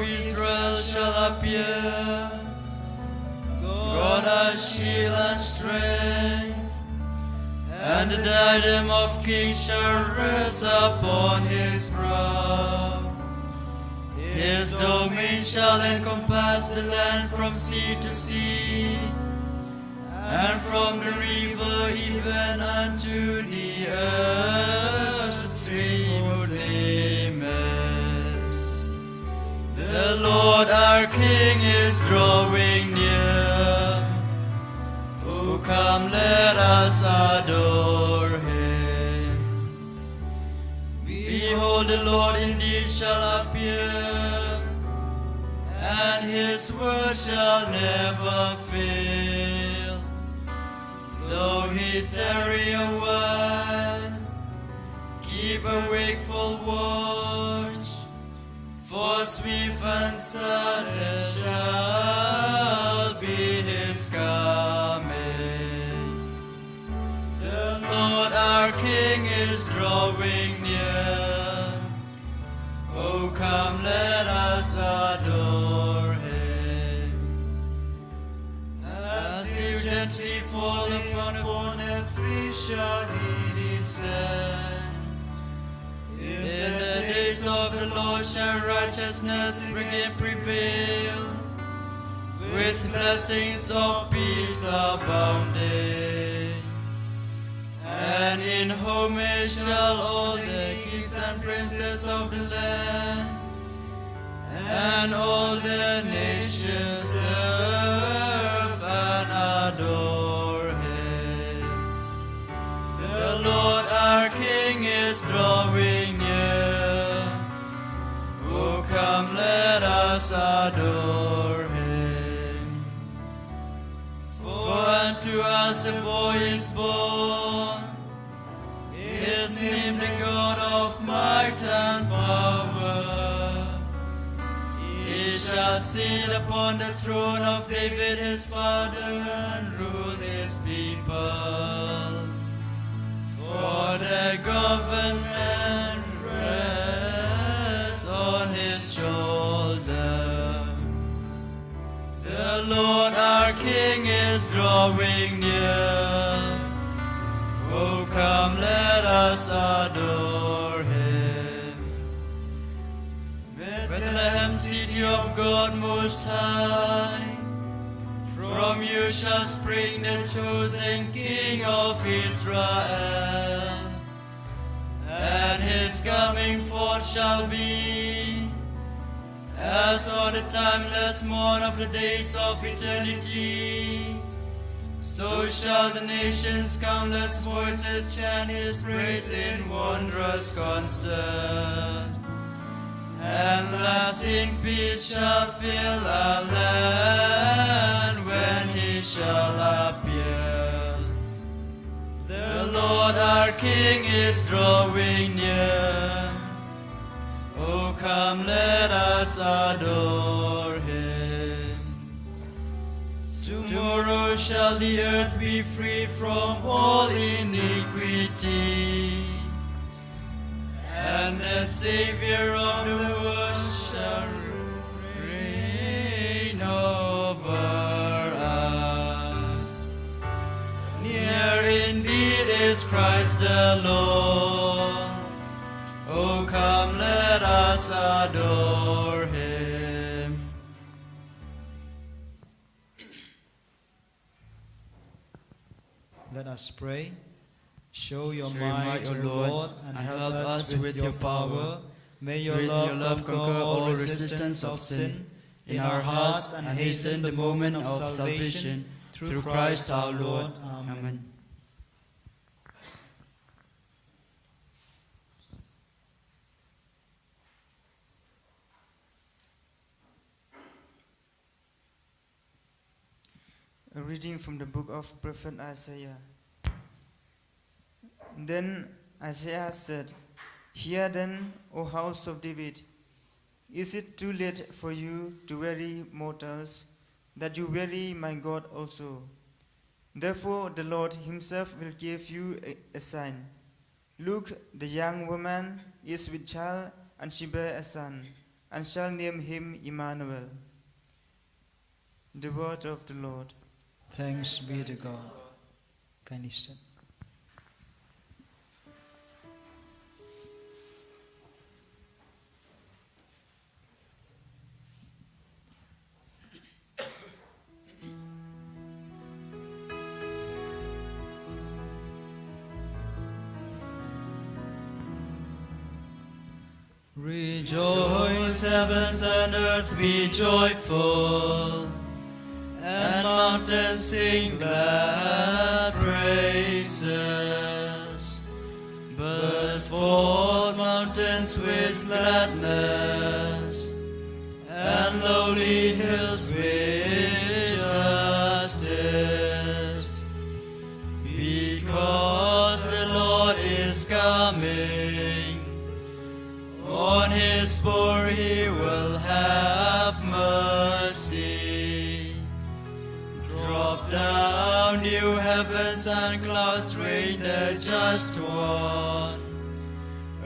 Israel shall appear. God our shield and strength, and the diadem of kings shall rest upon his brow. His domain shall encompass the land from sea to sea, and from the river even unto the earth's remote limits. The Lord our King is drawing near. O come, let us adore him. Behold, the Lord indeed shall appear, and his word shall never fail. Though he tarry a while, keep a wakeful watch, for swift and sudden shall be his coming. The Lord our King is drawing near. O come, let us adore him. As dew gently fall upon every shall he descend. In the days of the Lord shall righteousness again prevail, with blessings of peace abounding. And in homage shall all the kings and princes of the land, and all the nations serve and adore him. The Lord our King is drawing near. O come, let us adore him. For unto us a boy is born, his name the God of might and power. He shall sit upon the throne of David his father, and rule his people. For the government rests on his shoulder. The Lord our King is drawing near. O come, let us adore him. Bethlehem, city of God Most High, from you shall spring the chosen King of Israel, and his coming forth shall be as on the timeless morn of the days of eternity. So shall the nations' countless voices chant his praise in wondrous concert. And lasting peace shall fill our land when he shall appear. The Lord our King is drawing near. O come, let us adore him. Tomorrow shall the earth be free from all iniquity, and the Savior of the world shall reign over us. Near indeed is Christ the Lord. O come, let us adore him. Let us pray. Show your might, O Lord, and help us with your power. May your love conquer all resistance of sin in our hearts and hasten the moment of salvation through Christ our Lord. Amen. A reading from the book of Prophet Isaiah. Then Isaiah said, Hear then, O house of David, is it too late for you to weary mortals, that you weary my God also? Therefore the Lord himself will give you a sign. Look, the young woman is with child, and she bare a son, and shall name him Emmanuel. The word of the Lord. Thanks be to God. Kindly stand. Rejoice, heavens and earth, be joyful, and mountains sing glad praises. Burst forth mountains with gladness, and lowly hills with justice. Because the Lord is coming, on his poor he will have mercy. Drop down new heavens and clouds, rain the just one.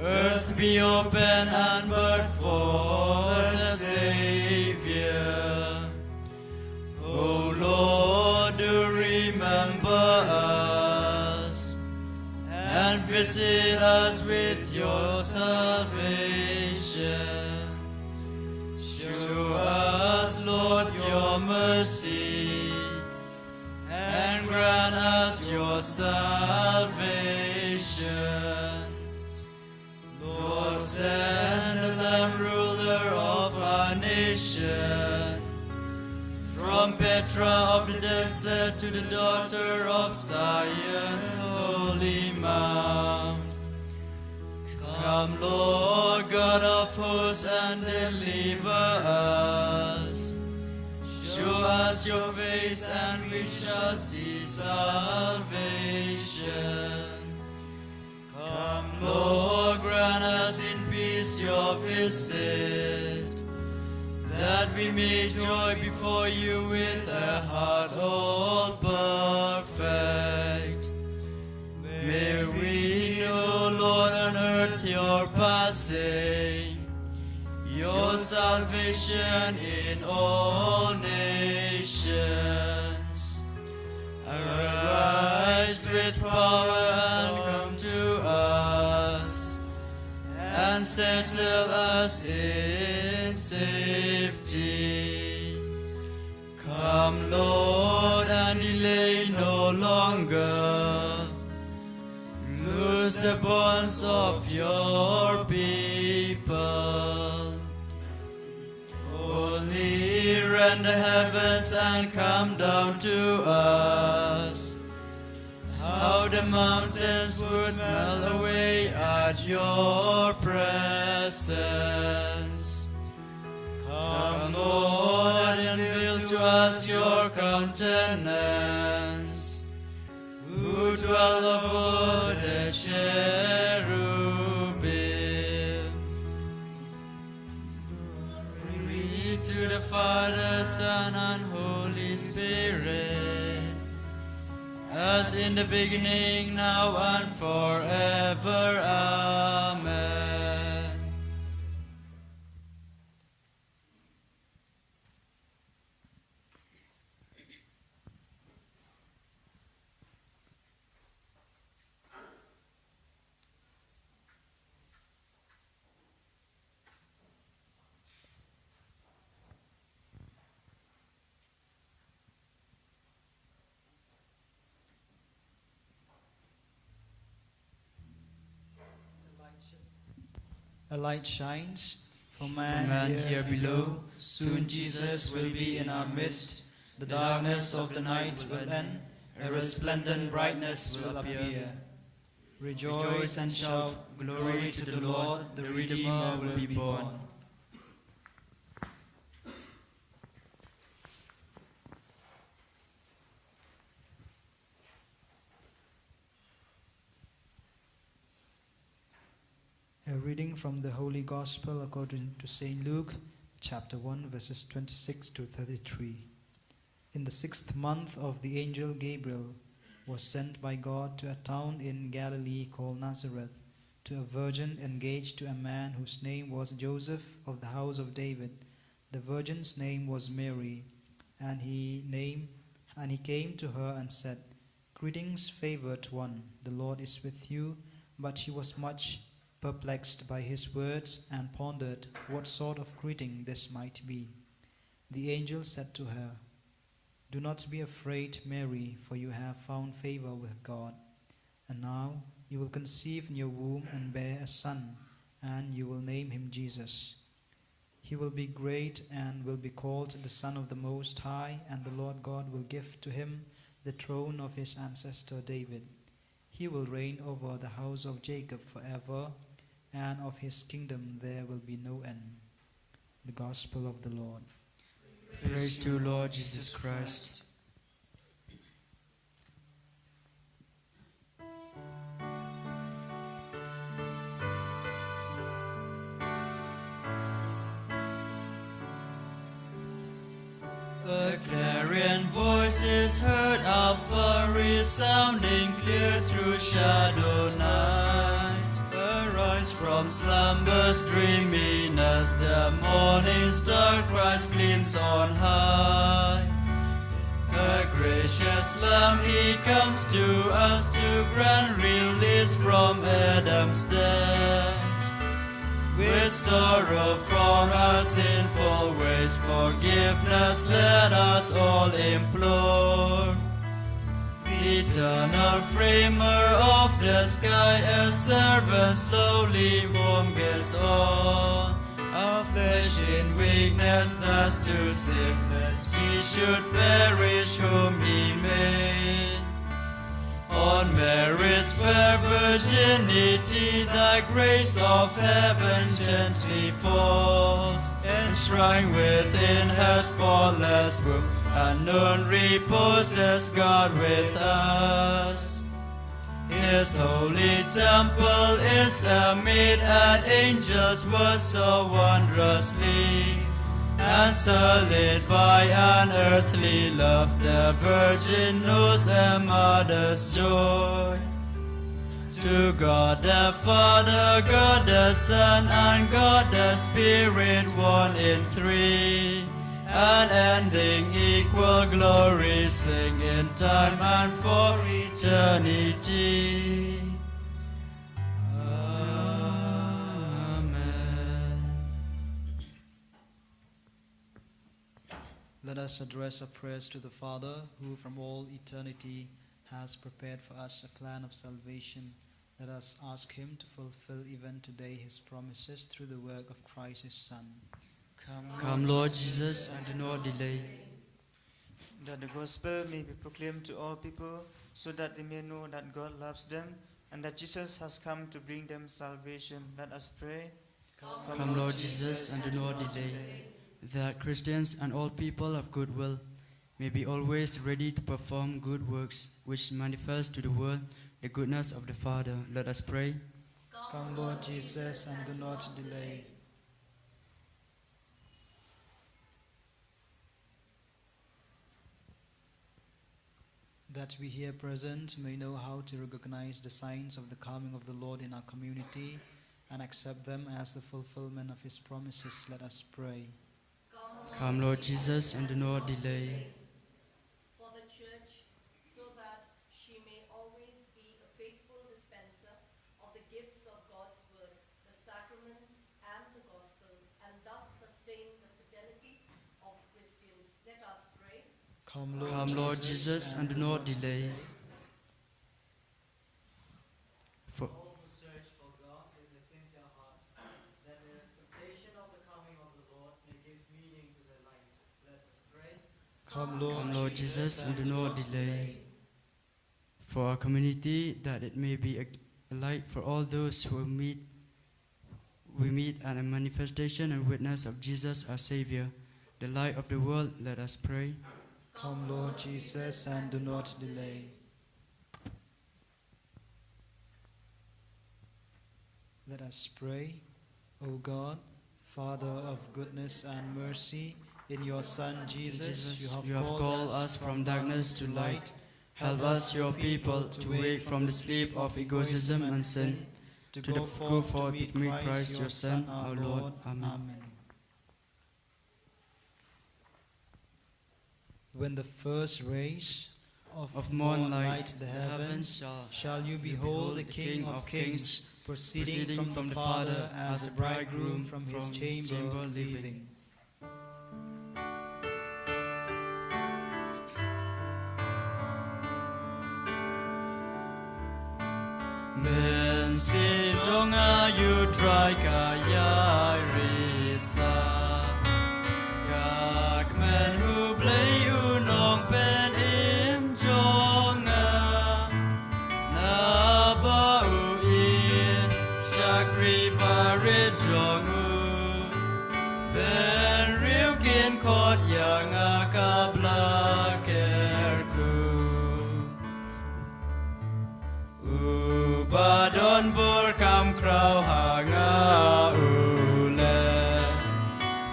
Earth be open and birth for the Savior. O Lord, do remember us, and visit us with your salvation. Show us, Lord, your mercy, and grant us your salvation. Lord, send the Lamb, ruler of our nation, from Petra of the desert to the daughter of Zion's holy mount. Come, Lord God of hosts, and deliver us. Show us your face, and we shall see salvation. Come, Lord, grant us in peace your visit, that we may joy before you with a heart all perfect. May we, O Lord, unearth your passing, your salvation in all nations. Arise with power and come to us, and settle us in safety. Come, Lord, and delay no longer. Loose the bonds of your people. Only rend the heavens and come down to us. How the mountains would melt away at your presence. Come, Lord, and unveil to us your countenance, who dwell above the cherubim. Glory to the Father, Son, and Holy Spirit, as in the beginning, now, and forever. Amen. A light shines for man here below. Soon Jesus will be in our midst. The darkness of the night will end. A resplendent brightness will appear. Rejoice and shout, glory to the Lord, the Redeemer will be born. A reading from the Holy Gospel according to St. Luke, chapter 1, verses 26 to 33. In the 6th month of the angel Gabriel was sent by God to a town in Galilee called Nazareth, to a virgin engaged to a man whose name was Joseph of the house of David. The virgin's name was Mary, and he came to her and said, "Greetings, favored one, the Lord is with you." But she was much perplexed by his words and pondered what sort of greeting this might be. The angel said to her, "Do not be afraid, Mary, for you have found favor with God. And now you will conceive in your womb and bear a son, and you will name him Jesus. He will be great and will be called the Son of the Most High, and the Lord God will give to him the throne of his ancestor David. He will reign over the house of Jacob forever, and of his kingdom there will be no end." The Gospel of the Lord. Praise to you, Lord Jesus Christ. A clarion voice is heard afar, resounding clear through shadow night. Arise from slumber's dreaminess, the morning star Christ gleams on high. A gracious Lamb, he comes to us to grant release from Adam's death. With sorrow from our sinful ways, forgiveness let us all implore. The eternal framer of the sky, a servant's lowly form gets on. Our flesh in weakness thus to save, lest he should perish whom he made. On Mary's fair virginity, thy grace of heaven gently falls, enshrined within her spotless womb, unknown reposes God with us. His holy temple is amid an angel's word so wondrously, answered by an earthly love, the Virgin knows a mother's joy. To God the Father, God the Son, and God the Spirit, one in three, unending equal glory, sing in time and for eternity. Let us address our prayers to the Father, who from all eternity has prepared for us a plan of salvation. Let us ask him to fulfill even today his promises through the work of Christ his Son. Come, Lord Jesus, and do not delay. That the gospel may be proclaimed to all people, so that they may know that God loves them, and that Jesus has come to bring them salvation. Let us pray. Come, Lord Jesus, and do not delay. That Christians and all people of goodwill may be always ready to perform good works which manifest to the world the goodness of the Father. Let us pray. Come, Lord Jesus, and do not delay. That we here present may know how to recognize the signs of the coming of the Lord in our community and accept them as the fulfillment of his promises. Let us pray. Come, Lord Jesus, and do not delay. For the Church, so that she may always be a faithful dispenser of the gifts of God's word, the sacraments, and the gospel, and thus sustain the fidelity of Christians. Let us pray. Come, Lord Jesus, and do not delay. For All who search for God with a sincere heart, that in expectation of the coming of the Lord may give meaning to their lives. Let us pray. Come, Lord Jesus, and do not delay. For our community, that it may be a light for all those who we meet, and a manifestation and witness of Jesus our Savior, the light of the world. Let us pray. Come, Lord Jesus, and do not delay. Let us pray. O God, Father of goodness and mercy, in your Son Jesus, you have called us from darkness to light. Help us, your people, to wake from the sleep of egoism and sin, to go forth to meet Christ, your Son, our Lord. Amen. When the first rays of morn light the heavens, shall you behold the King of kings proceeding from the Father as a bridegroom from his chamber leaving. Men sin jong ayu dry kaya risa Kak men hu blei u nong pen im jong Na ba u in shakri barit jong u Ben riu kin kot yang akabla kerku Badon bur kam krau hanga ule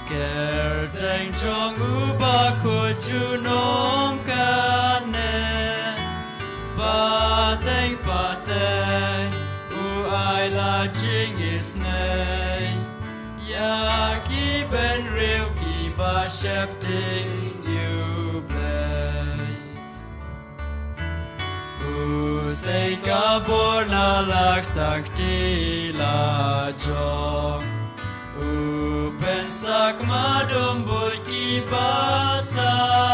Ker teng chong uba kuchu nom kane Pateng pateng u ai la ching is nay Yaki ben riu ki ba shep ting you blay Say kabor na laksakti la jong Upen sak madum bulki basaro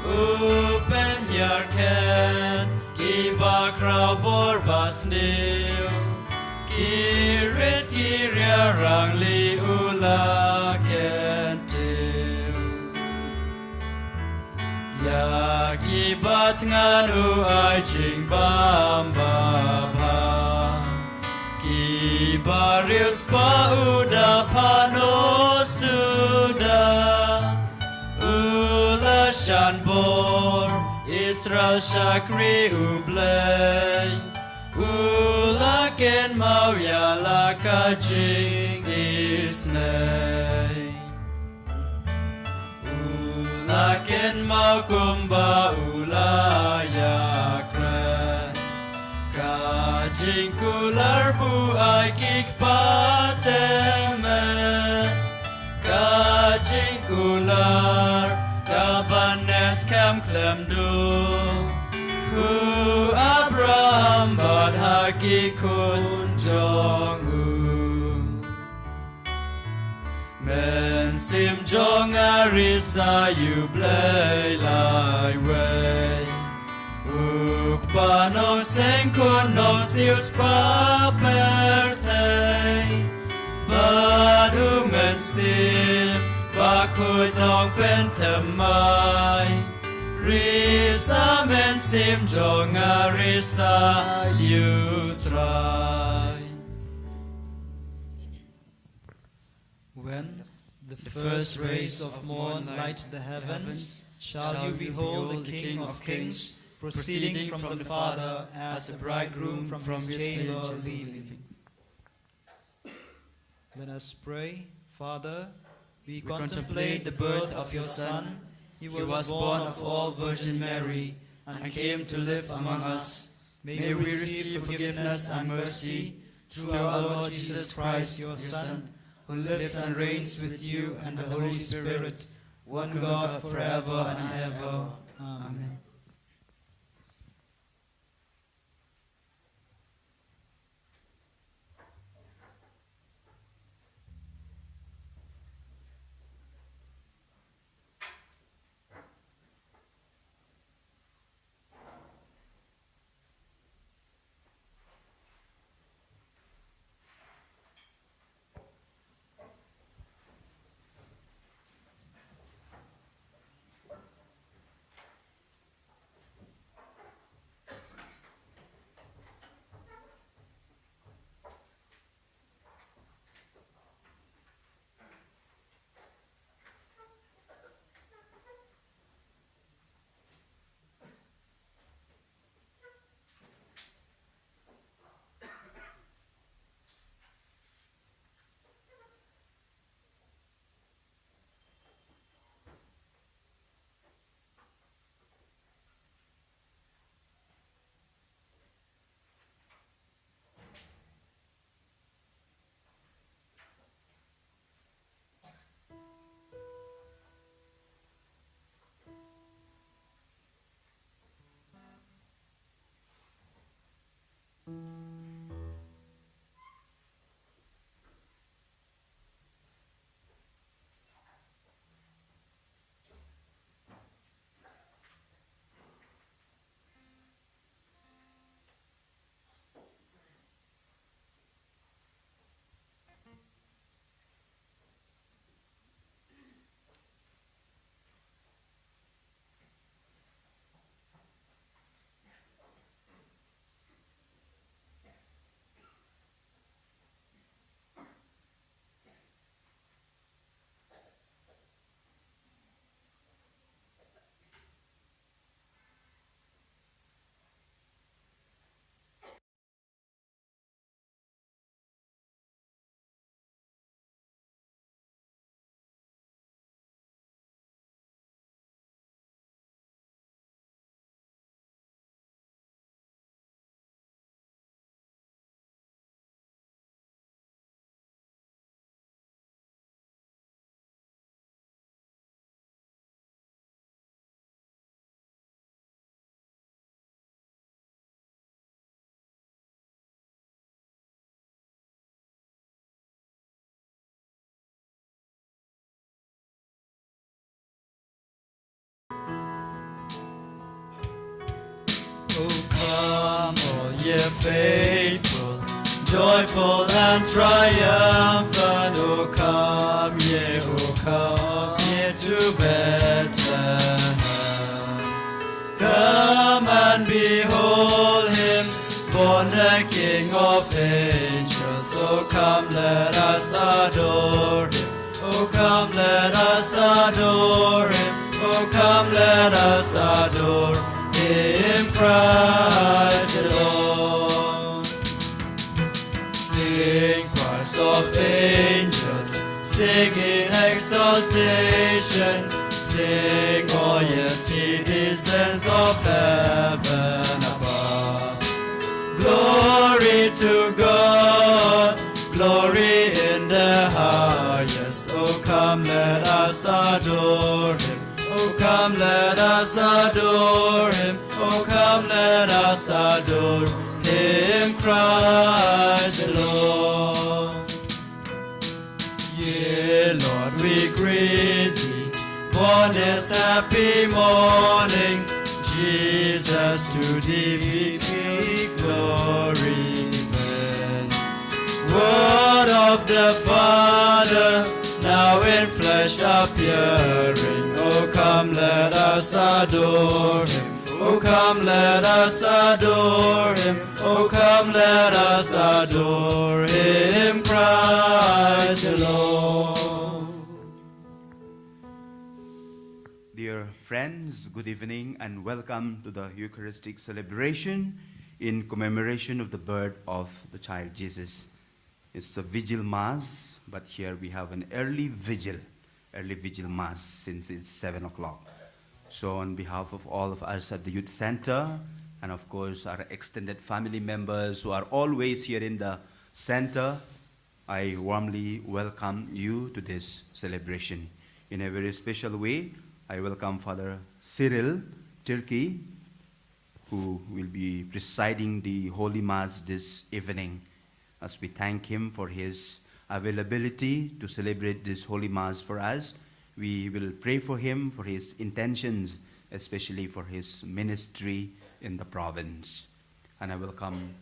Upen yarken ki bakrau bor basniu Kirit kirya rangli ula kentiu Yaki bat nganu ai ching bam ba pa Ki barius pa uda pano suda Ula shan bor Israel shakri ublay Ula ken mau ya la ka ching isnay Lakin mau kumba ulaya kren Kajing kular bu ai kik patemen Kajing kular kabanes kam klem du Hu Abraham bad haki kun jong Men sim jong arisa you blay lai way Uk panom sen kun nom sius pa pertay Badu men sim bakut nong pen temay Risa men sim jong arisa you try When the first rays of morn light the heavens, shall you behold the King of kings proceeding from the Father as a bridegroom from his chamber leaving. Let us pray. Father, we contemplate the birth of your Son. He was born of all Virgin Mary and came to live among us. May we receive forgiveness and mercy through our Lord Jesus Christ, your Son, who lives and reigns with you and the Holy Spirit, one God forever and ever. Amen. Oh, come, all ye faithful, joyful and triumphant. Oh, come ye to Bethlehem. Come and behold him, born the King of angels. Oh, come, let us adore him. Oh, come, let us adore him. Oh, come, let us adore him, Christ the Lord. Sing choirs of angels, sing in exaltation. Sing, all ye citizens of heaven above. Glory to God, glory in the highest. Oh, come, let us adore him. Oh, come, let us adore him. Oh, come, let us adore him, Christ the Lord. Yea, Lord, we greet thee. On this happy morning, Jesus, to thee be glory given. Word of the Father, now in flesh appearing. Oh, come, let us adore him. Oh, come, let us adore him. Oh, come, let us adore him, Christ the Lord. Dear friends, good evening and welcome to the Eucharistic celebration in commemoration of the birth of the child Jesus. It's a Vigil Mass, but here we have an early Vigil Mass since it's 7 o'clock. So on behalf of all of us at the Youth Center and of course our extended family members who are always here in the center, I warmly welcome you to this celebration. In a very special way, I welcome Father Cyril Turkey, who will be presiding the Holy Mass this evening, as we thank him for his availability to celebrate this Holy Mass for us. We will pray for him, for his intentions, especially for his ministry in the province. And I welcome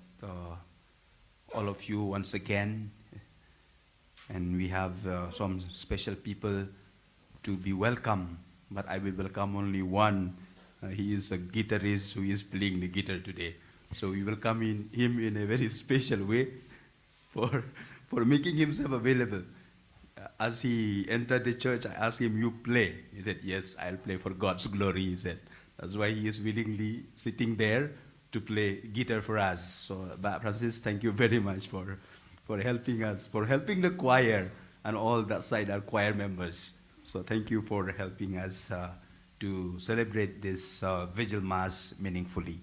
all of you once again. And we have some special people to be welcome. But I will welcome only one. He is a guitarist who is playing the guitar today. So we welcome him in a very special way for making himself available. As he entered the church, I asked him, you play? He said, yes, I'll play for God's glory, he said. That's why he is willingly sitting there to play guitar for us. So, Francis, thank you very much for helping us, for helping the choir and all that side, our choir members. So thank you for helping us to celebrate this Vigil Mass meaningfully.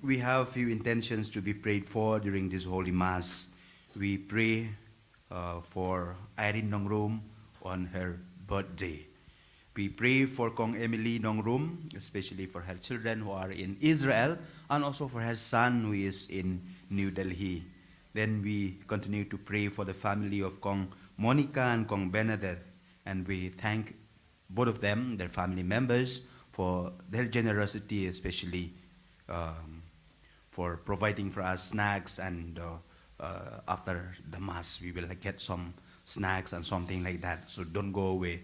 We have a few intentions to be prayed for during this Holy Mass. We pray for Irene Nongrum on her birthday. We pray for Kong Emily Nongrum, especially for her children who are in Israel, and also for her son who is in New Delhi. Then we continue to pray for the family of Kong Monica and Kong Benedeth. And we thank both of them, their family members, for their generosity, especially for providing for us snacks. And after the Mass, we will get some snacks and something like that. So don't go away.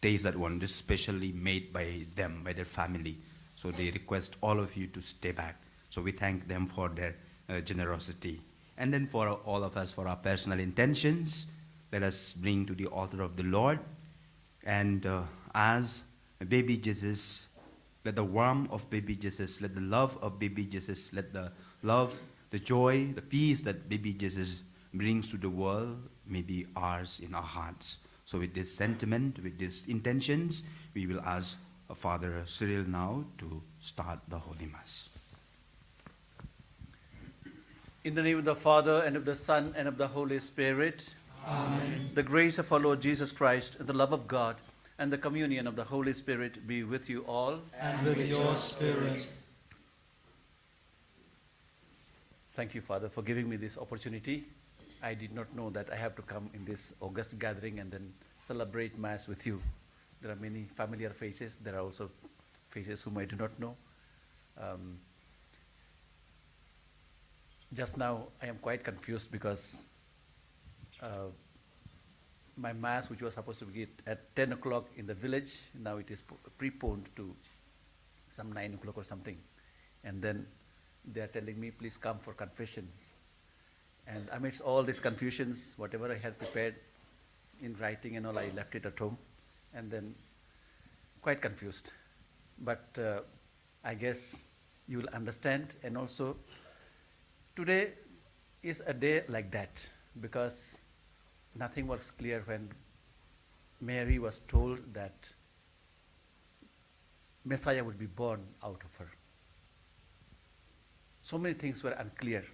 Taste that one. This is specially made by them, by their family. So they request all of you to stay back. So we thank them for their generosity. And then for all of us, for our personal intentions, let us bring to the altar of the Lord. And as baby Jesus, let the warmth of baby Jesus, let the love of baby Jesus, let the love, the joy, the peace that baby Jesus brings to the world may be ours in our hearts. So with this sentiment, with these intentions, we will ask Father Cyril now to start the Holy Mass. In the name of the Father, and of the Son, and of the Holy Spirit. Amen. The grace of our Lord Jesus Christ, and the love of God, and the communion of the Holy Spirit be with you all. And with your spirit. Thank you, Father, for giving me this opportunity. I did not know that I have to come in this august gathering and then celebrate Mass with you. There are many familiar faces. There are also faces whom I do not know. just now I am quite confused because my mass, which was supposed to be at 10 o'clock in the village, now it is preponed to some 9 o'clock or something. And then they are telling me, please come for confessions. And amidst all these confusions, whatever I had prepared in writing and all, I left it at home. And then quite confused. But I guess you will understand. And also, today is a day like that, because nothing was clear when Mary was told that Messiah would be born out of her. So many things were unclear,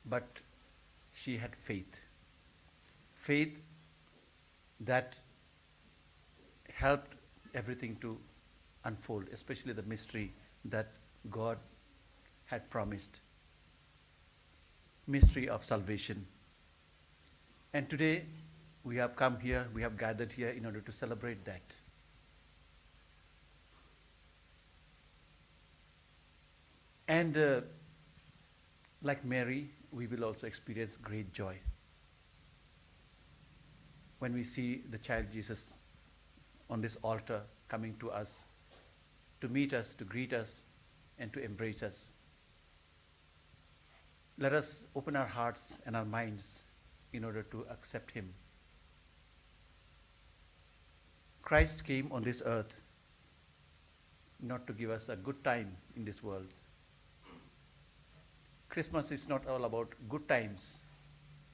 but she had faith. Faith that helped everything to unfold, especially the mystery that God had promised. Mystery of salvation. And today we have come here, we have gathered here in order to celebrate that. And like Mary, we will also experience great joy when we see the child Jesus on this altar coming to us, to meet us, to greet us, and to embrace us. Let us open our hearts and our minds in order to accept him. Christ came on this earth not to give us a good time in this world. Christmas is not all about good times,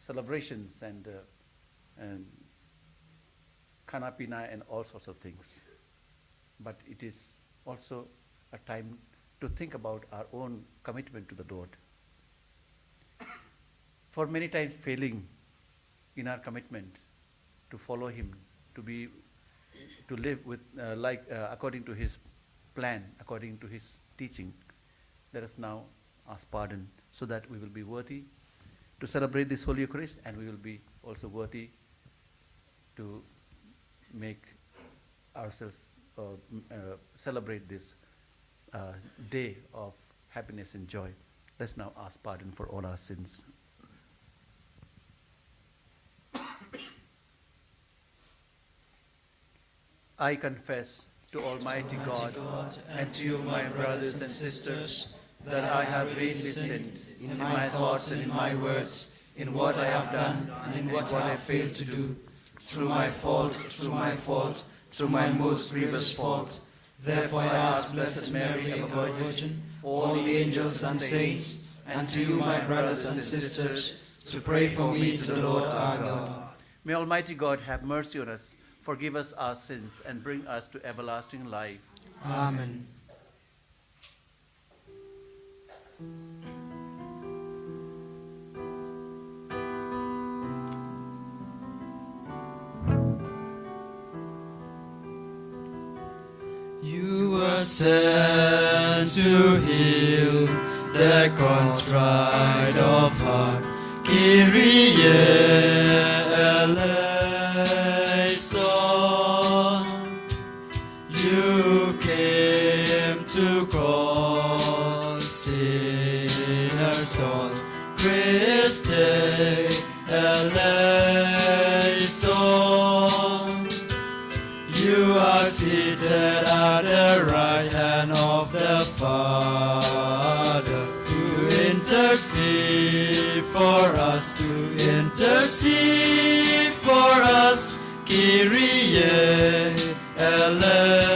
celebrations, and khana pina and all sorts of things. But it is also a time to think about our own commitment to the Lord. For many times failing in our commitment to follow him, to live with according to his plan, according to his teaching, let us now ask pardon so that we will be worthy to celebrate this Holy Eucharist, and we will be also worthy to make ourselves celebrate this day of happiness and joy. Let's now ask pardon for all our sins. I confess to Almighty God and to you, my brothers and sisters, that I have really sinned in my thoughts and in my words, in what I have done and in what I have failed to do, through my fault, through my most grievous fault. Therefore I ask Blessed Mary, ever Virgin, all the angels and saints, and to you, my brothers and sisters, to pray for me to the Lord our God. May Almighty God have mercy on us, forgive us our sins, and bring us to everlasting life. Amen. You were sent to heal the contrite of heart. Kyrie eleison. You came to call sinners all. Christe eleison. You are seated at the right hand of the Father to intercede for us, Kyrie eleison.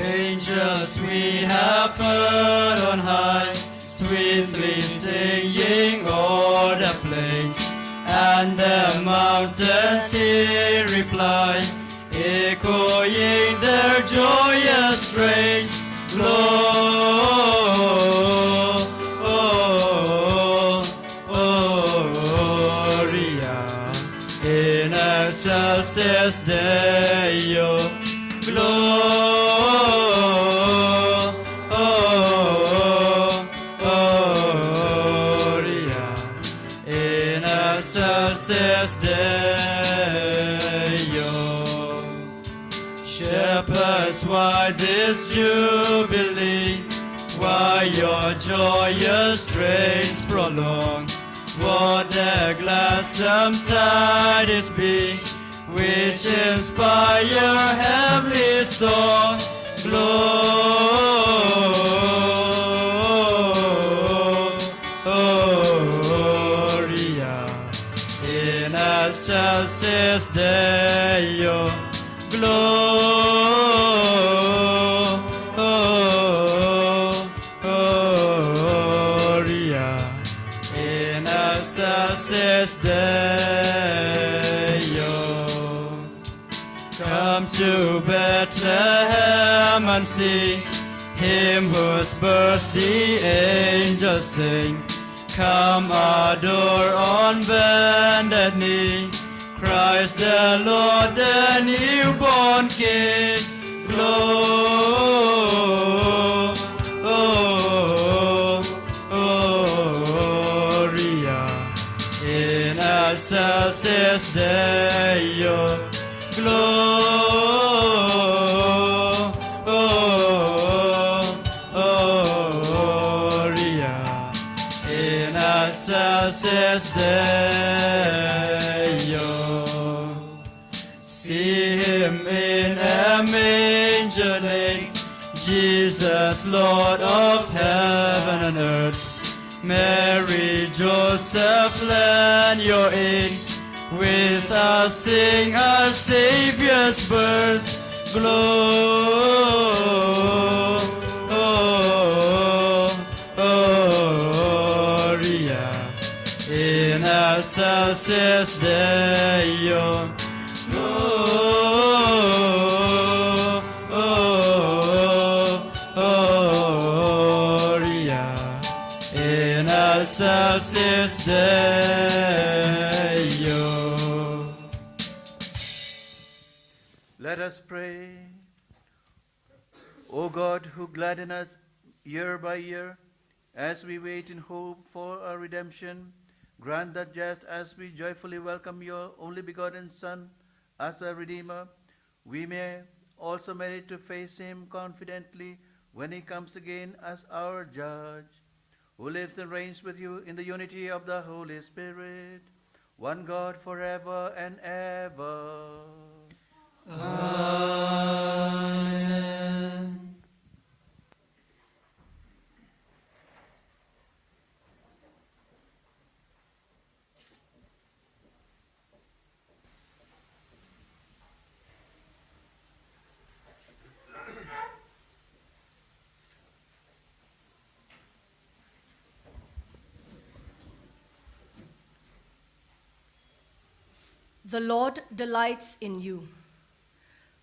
Angels we have heard on high, sweetly singing o'er the plains, and the mountains here reply, echoing their joyous strains. Gloria in excelsis Deo. Gloria excelsis Deo. Shepherds, why this jubilee? Why your joyous strains prolong? What the gladsome tidings be, which inspire heavenly song? Gloria in excelsis Deo. Gloria in excelsis Deo. Come to Bethlehem and see him whose birth the angels sing. Come adore on bended knee Christ the Lord, the newborn King. Gloria in excelsis Deo. Gloria in excelsis Deo. See him in a manger laid, Jesus, Lord of heaven and earth. Mary, Joseph, lend your aid. With us sing our Savior's birth. Gloria in excelsis Deo. Gloria in excelsis Deo. Let us pray. O God, who gladden us year by year, as we wait in hope for our redemption, grant that just as we joyfully welcome your only begotten Son as our Redeemer, we may also merit to face him confidently when he comes again as our Judge, who lives and reigns with you in the unity of the Holy Spirit, one God forever and ever. Amen. The Lord delights in you.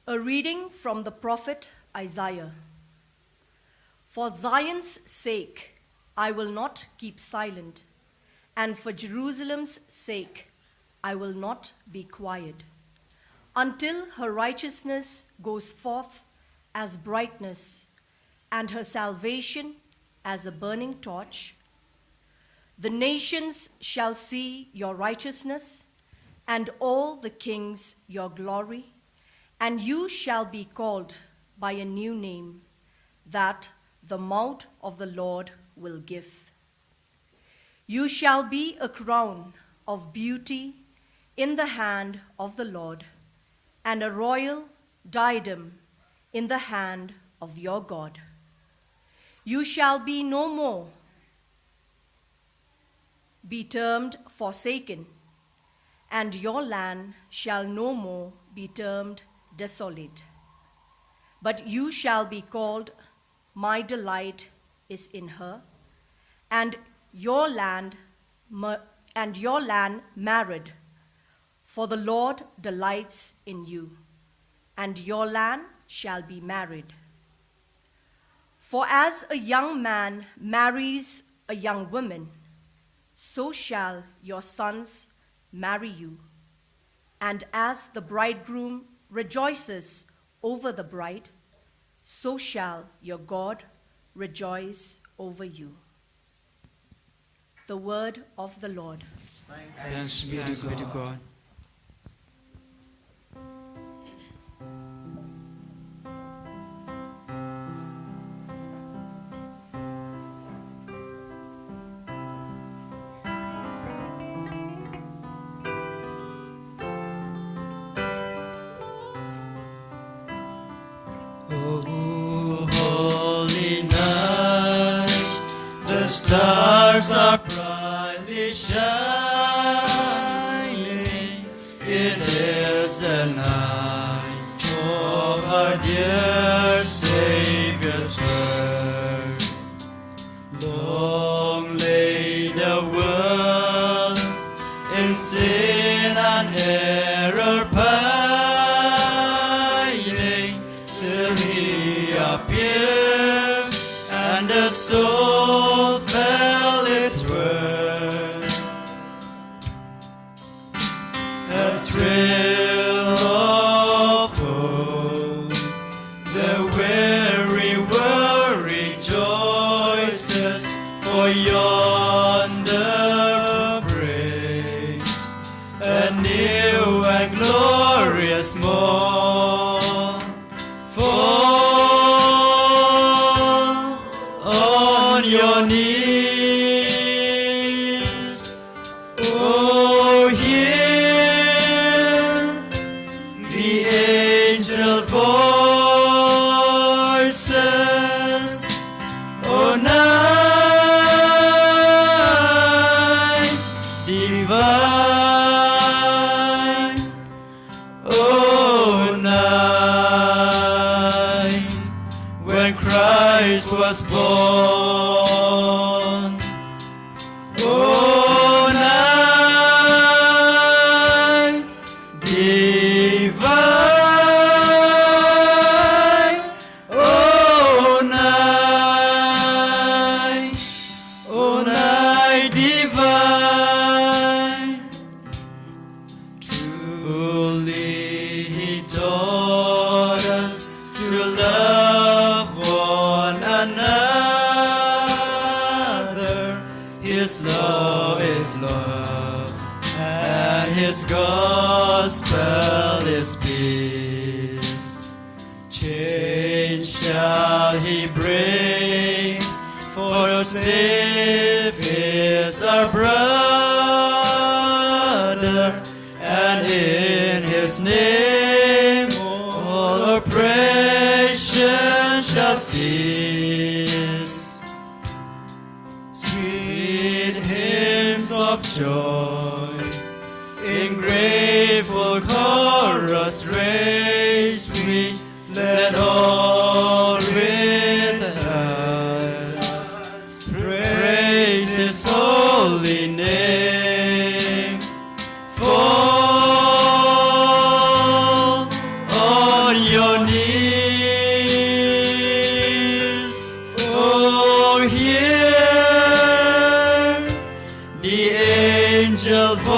A reading from the prophet Isaiah. For Zion's sake, I will not keep silent, and for Jerusalem's sake, I will not be quiet, until her righteousness goes forth as brightness, and her salvation as a burning torch. The nations shall see your righteousness, and all the kings your glory, and you shall be called by a new name that the mouth of the Lord will give. You shall be a crown of beauty in the hand of the Lord, and a royal diadem in the hand of your God. You shall be no more be termed forsaken, and your land shall no more be termed desolate. But you shall be called, my delight is in her, and your land married, for the Lord delights in you, and your land shall be married. For as a young man marries a young woman, so shall your sons marry you. And as the bridegroom rejoices over the bride, so shall your God rejoice over you. The word of the Lord. Thanks be to God. Oh, holy night, the stars are brightly shining. It is the night of our dear Savior's birth. Long lay the world in sin and error pining, till He appears and the soul felt its worth. A thrill of hope, the weary world rejoices, for yonder breaks a new and glorious morn. Fall on your knees, oh, hear the angel voices, oh, night divine, oh, night when Christ was born, oh, night divine, oh, night divine. Truly He taught us to love one another. His law is love, and His gospel is peace. Change shall He bring, for a slave is our brother, and in His name all oppression shall cease. Sweet hymns of joy in grateful chorus raise we, let all with us praise His holy name. Fall on your knees, oh, hear the angel voices,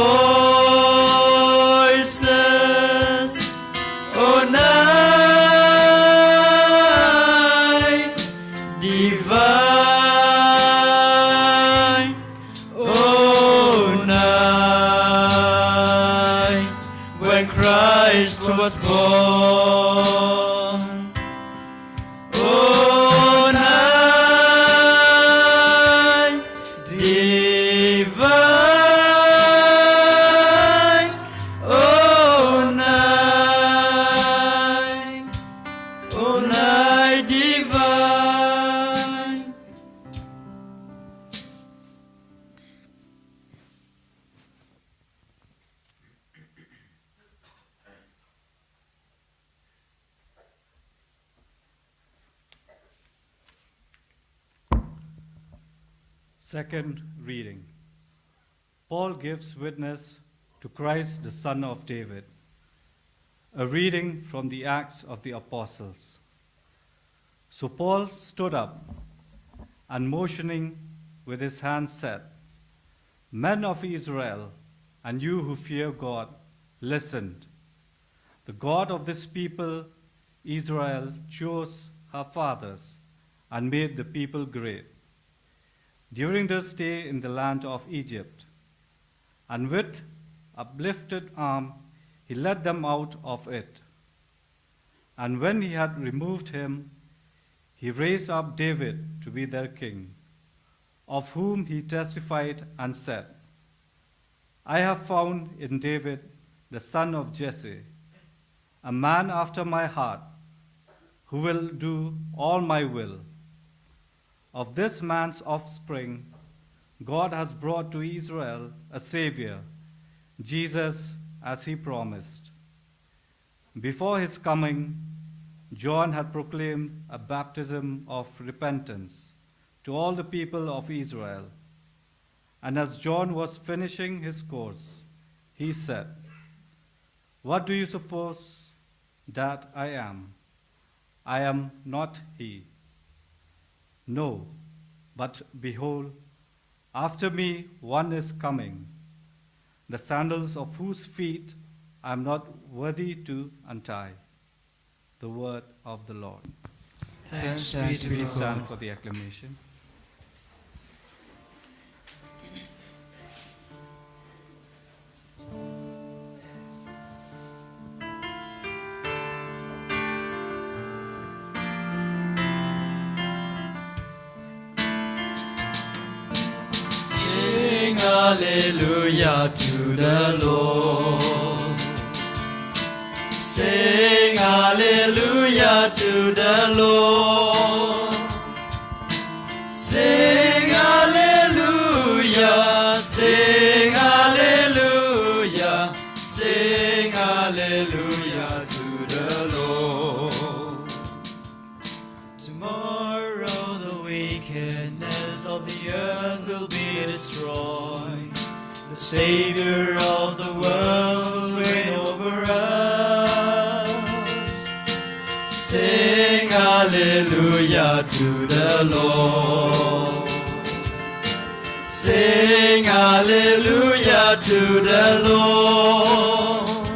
oh, night divine, oh, night when Christ was born, oh, night divine, oh, night divine. Second reading. Paul gives witness to Christ, the Son of David. A reading from the Acts of the Apostles. So Paul stood up and motioning with his hands said, Men of Israel, and you who fear God, listen. The God of this people, Israel, chose our fathers and made the people great. During their stay in the land of Egypt, and with uplifted arm he led them out of it. And when he had removed him, he raised up David to be their king, of whom he testified and said, I have found in David, the son of Jesse, a man after my heart, who will do all my will. Of this man's offspring, God has brought to Israel a Savior, Jesus, as he promised. Before his coming, John had proclaimed a baptism of repentance to all the people of Israel. And as John was finishing his course, he said, What do you suppose that I am? I am not he. No, but behold, after me one is coming, the sandals of whose feet I am not worthy to untie. The word of the Lord. Thanks be to Please stand God. for the acclamation. Sing hallelujah to the Lord. Sing hallelujah to the Lord. Sing hallelujah, sing hallelujah, sing hallelujah to the Lord. Tomorrow the wickedness of the earth will be destroyed. The Savior of the world will reign over us. Sing hallelujah to the Lord. Sing hallelujah to the Lord.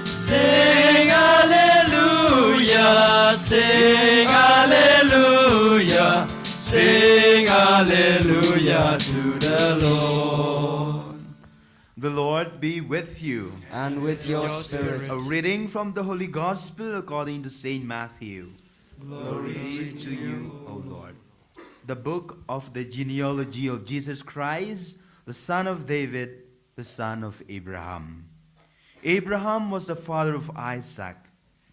Sing hallelujah, sing hallelujah, sing hallelujah to the Lord. The Lord be with you. And with your spirit. A reading from the Holy Gospel according to Saint Matthew. Glory to you, O Lord. The book of the genealogy of Jesus Christ, the son of David, the son of Abraham. Abraham was the father of Isaac,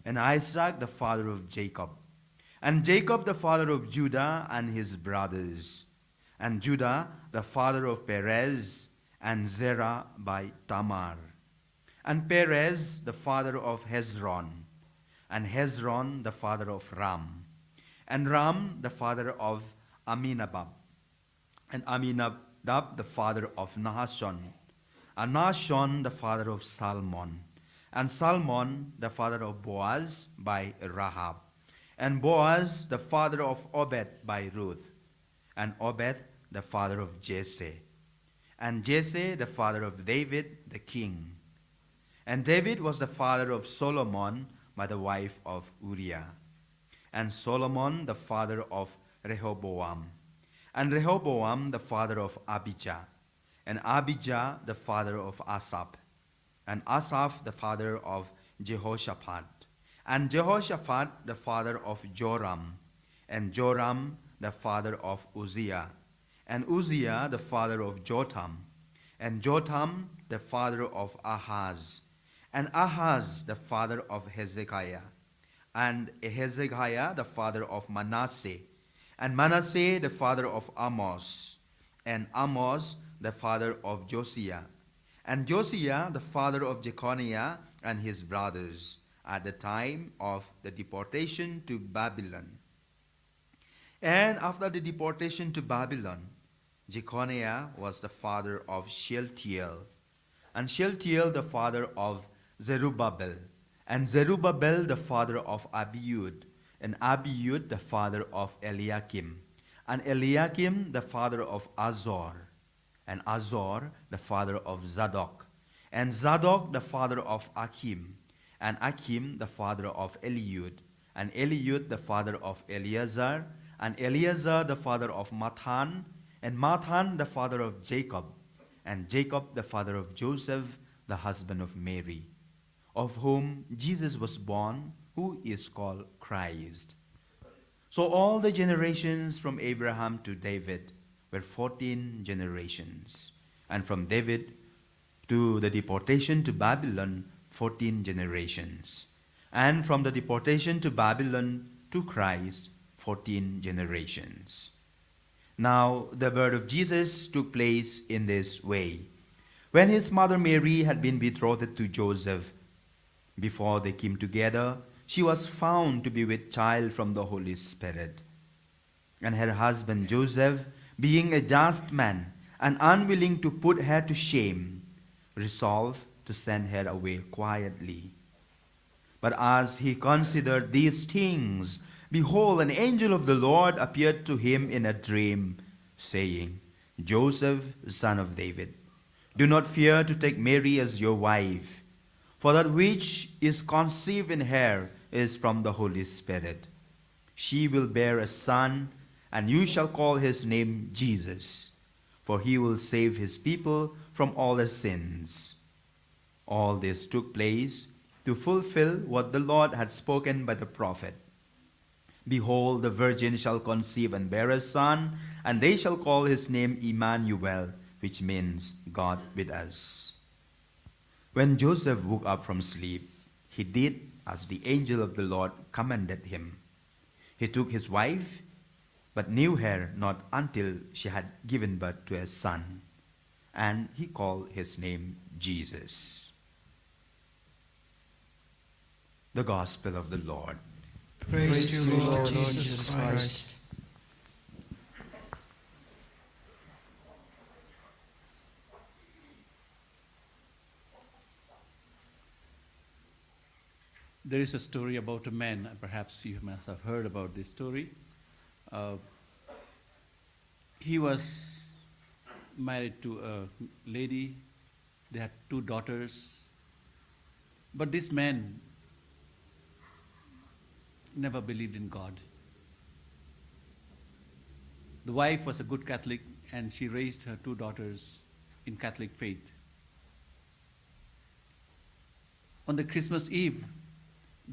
and Isaac the father of Jacob, and Jacob the father of Judah and his brothers, and Judah the father of Perez and Zerah by Tamar, and Perez the father of Hezron, and Hezron the father of Ram, and Ram the father of Aminadab, and Aminadab the father of Nahashon, and Nahashon the father of Salmon, and Salmon the father of Boaz by Rahab, and Boaz the father of Obed by Ruth, and Obed the father of Jesse, and Jesse the father of David the king. And David was the father of Solomon by the wife of Uriah, and Solomon the father of Rehoboam, and Rehoboam the father of Abijah, and Abijah the father of Asaph, and Asaph the father of Jehoshaphat, and Jehoshaphat the father of Joram, and Joram the father of Uzziah, and Uzziah the father of Jotham, and Jotham the father of Ahaz, and Ahaz the father of Hezekiah, and Hezekiah the father of Manasseh, and Manasseh the father of Amos, and Amos the father of Josiah, and Josiah the father of Jeconiah and his brothers at the time of the deportation to Babylon. And after the deportation to Babylon, Jeconiah was the father of Shealtiel, and Shealtiel the father of Zerubbabel, and Zerubbabel the father of Abiud, and Abiud the father of Eliakim, and Eliakim the father of Azor, and Azor the father of Zadok, and Zadok the father of Achim, and Achim the father of Eliud, and Eliud the father of Eleazar, and Eleazar the father of Mathan, and Mathan the father of Jacob, and Jacob the father of Joseph, the husband of Mary, of whom Jesus was born, who is called Christ. So all the generations from Abraham to David were 14 generations, and from David to the deportation to Babylon 14 generations, and from the deportation to Babylon to Christ 14 generations. Now the birth of Jesus took place in this way. When his mother Mary had been betrothed to Joseph, before they came together, she was found to be with child from the Holy Spirit. And her husband Joseph, being a just man and unwilling to put her to shame, resolved to send her away quietly. But as he considered these things, behold, an angel of the Lord appeared to him in a dream, saying, Joseph, son of David, do not fear to take Mary as your wife, for that which is conceived in her is from the Holy Spirit. She will bear a son, and you shall call his name Jesus, for he will save his people from all their sins. All this took place to fulfill what the Lord had spoken by the prophet. Behold, the virgin shall conceive and bear a son, and they shall call his name Emmanuel, which means God with us. When Joseph woke up from sleep, he did as the angel of the Lord commanded him. He took his wife, but knew her not until she had given birth to a son, and he called his name Jesus. The Gospel of the Lord. Praise to you, Lord Jesus Christ. There is a story about a man, perhaps you must have heard about this story. He was married to a lady. They had 2 daughters. But this man never believed in God. The wife was a good Catholic, and she raised her 2 daughters in Catholic faith. On the Christmas Eve,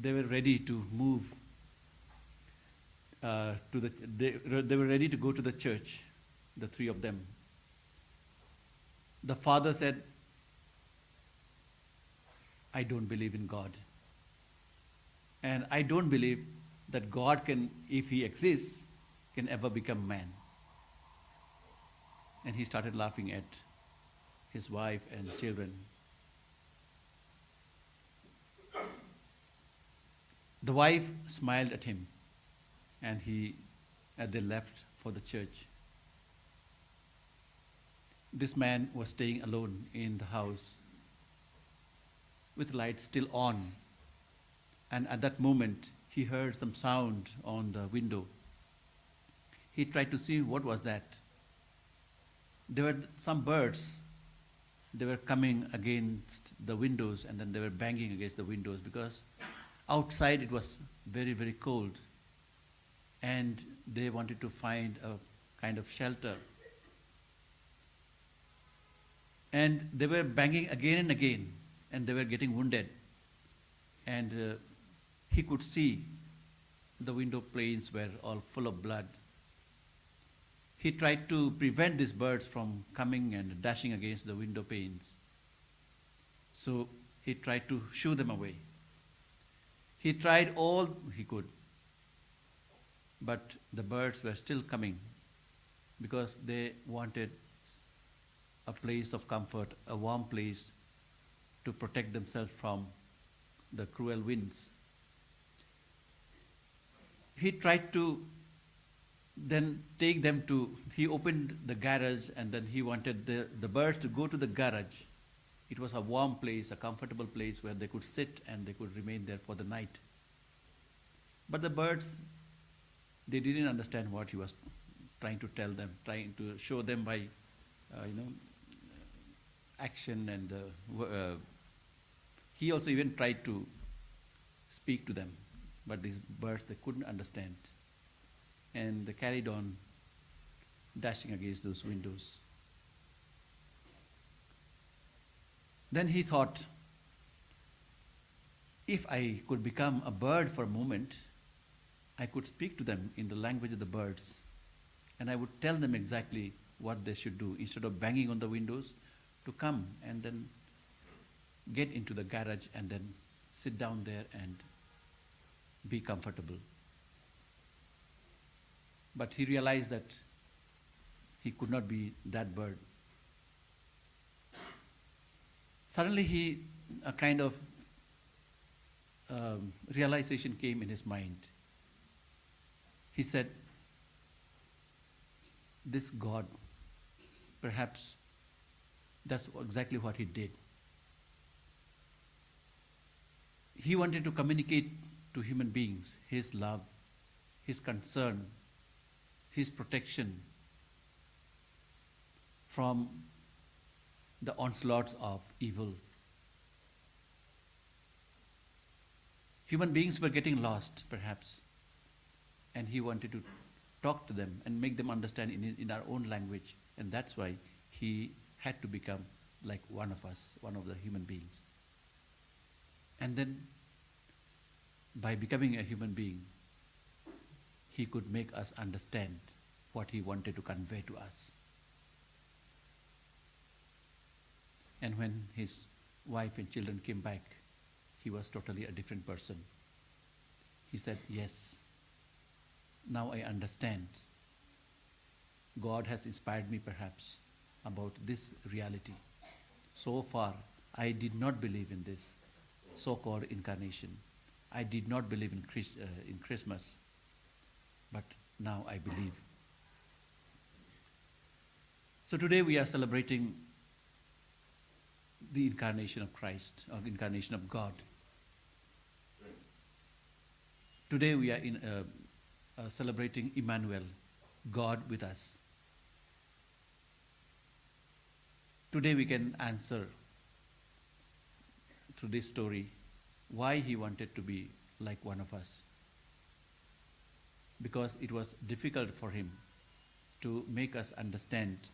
they were ready to move they were ready to go to the church, the 3 of them. The father said, I don't believe in God. And I don't believe that God can, if he exists, can ever become man. And he started laughing at his wife and children. The wife smiled at him, and they left for the church. This man was staying alone in the house with lights still on. And at that moment, he heard some sound on the window. He tried to see what was that. There were some birds. They were coming against the windows, and then they were banging against the windows because outside it was very, very cold. And they wanted to find a kind of shelter. And they were banging again and again, and they were getting wounded. And he could see the window panes were all full of blood. He tried to prevent these birds from coming and dashing against the window panes. So he tried to shoo them away. He tried all he could, but the birds were still coming because they wanted a place of comfort, a warm place to protect themselves from the cruel winds. He tried to then take them to, he opened the garage, and then he wanted the birds to go to the garage. It was a warm place, a comfortable place where they could sit and they could remain there for the night. But the birds, they didn't understand what he was trying to tell them, trying to show them by, action. And he also even tried to speak to them. But these birds, they couldn't understand. And they carried on dashing against those windows. Then he thought, if I could become a bird for a moment, I could speak to them in the language of the birds, and I would tell them exactly what they should do instead of banging on the windows, to come and then get into the garage and then sit down there and be comfortable. But he realized that he could not be that bird. Suddenly a kind of realization came in his mind. He said, this God, perhaps that's exactly what he did. He wanted to communicate to human beings his love, his concern, his protection from the onslaughts of evil. Human beings were getting lost, perhaps, and he wanted to talk to them and make them understand in our own language, and that's why he had to become like one of us, one of the human beings. And then, by becoming a human being, he could make us understand what he wanted to convey to us. And when his wife and children came back, he was totally a different person. He said, yes, now I understand. God has inspired me perhaps about this reality. So far, I did not believe in this so-called incarnation. I did not believe in Christmas, but now I believe. So today we are celebrating the incarnation of Christ, or the incarnation of God. Today we are celebrating Emmanuel, God with us. Today we can answer through this story why he wanted to be like one of us. Because it was difficult for him to make us understand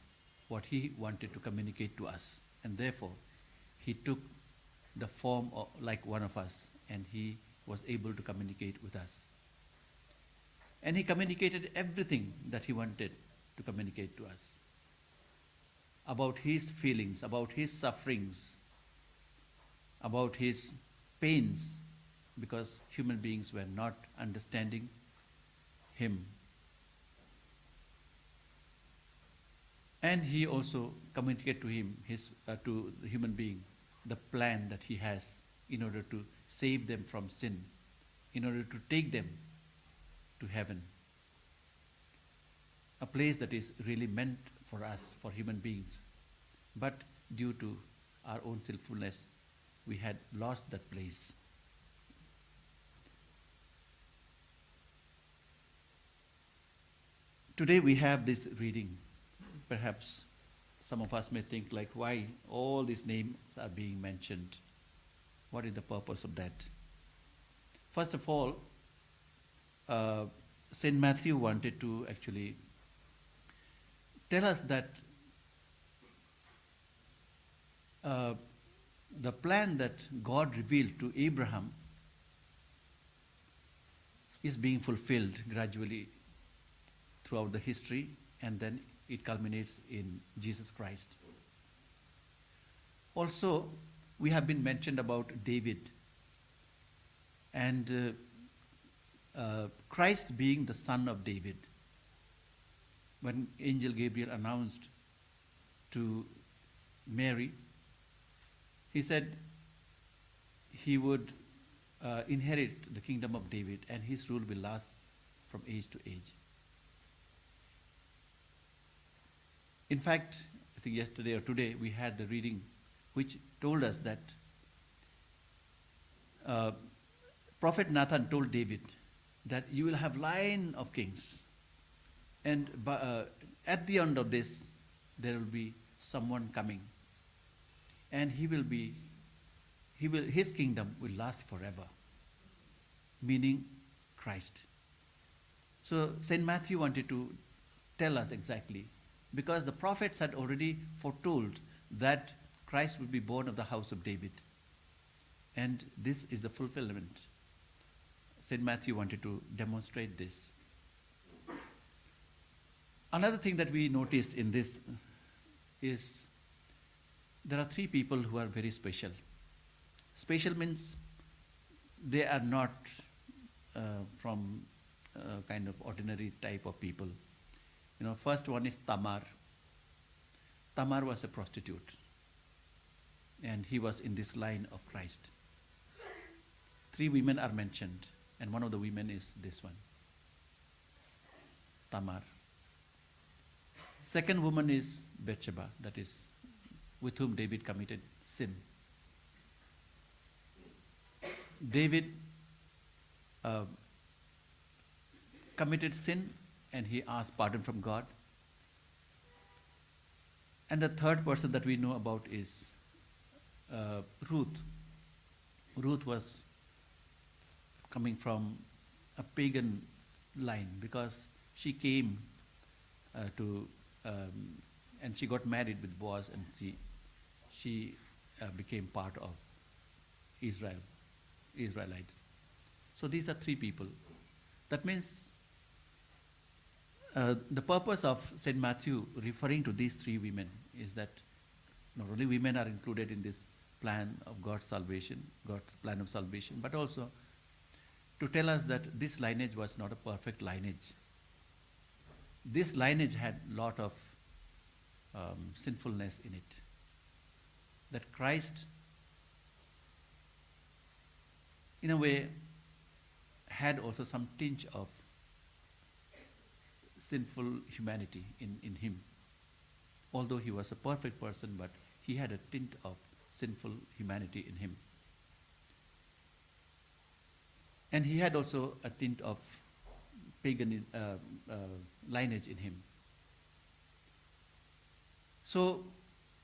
what he wanted to communicate to us. And therefore, he took the form of like one of us, and he was able to communicate with us. And he communicated everything that he wanted to communicate to us. About his feelings, about his sufferings, about his pains, because human beings were not understanding him. And he also communicated to him, to the human being, the plan that he has in order to save them from sin, in order to take them to heaven. A place that is really meant for us, for human beings. But due to our own sinfulness, we had lost that place. Today we have this reading. Perhaps some of us may think like, why all these names are being mentioned? What is the purpose of that? First of all, St. Matthew wanted to actually tell us that the plan that God revealed to Abraham is being fulfilled gradually throughout the history, and then it culminates in Jesus Christ. Also, we have been mentioned about David, and Christ being the son of David. When Angel Gabriel announced to Mary, he said he would inherit the kingdom of David, and his rule will last from age to age. In fact, I think yesterday or today we had the reading which told us that Prophet Nathan told David that you will have line of kings, and at the end of this there will be someone coming, and his kingdom will last forever, meaning Christ. So St. Matthew wanted to tell us exactly, because the prophets had already foretold that Christ would be born of the house of David. And this is the fulfillment. St. Matthew wanted to demonstrate this. Another thing that we noticed in this is there are three people who are very special. Special means they are not from kind of ordinary type of people. You know, first one is Tamar. Tamar was a prostitute, and he was in this line of Christ. Three women are mentioned, and one of the women is this one, Tamar. Second woman is Bathsheba, that is, with whom David committed sin. David committed sin and he asked pardon from God. And the third person that we know about is Ruth. Ruth was coming from a pagan line because she came and she got married with Boaz, and she became part of Israelites. So these are three people. That means the purpose of St. Matthew referring to these three women is that not only women are included in this plan of God's salvation, God's plan of salvation, but also to tell us that this lineage was not a perfect lineage. This lineage had a lot of sinfulness in it. That Christ, in a way, had also some tinge of sinful humanity in him. Although he was a perfect person, but he had a tint of sinful humanity in him. And he had also a tint of pagan lineage in him. So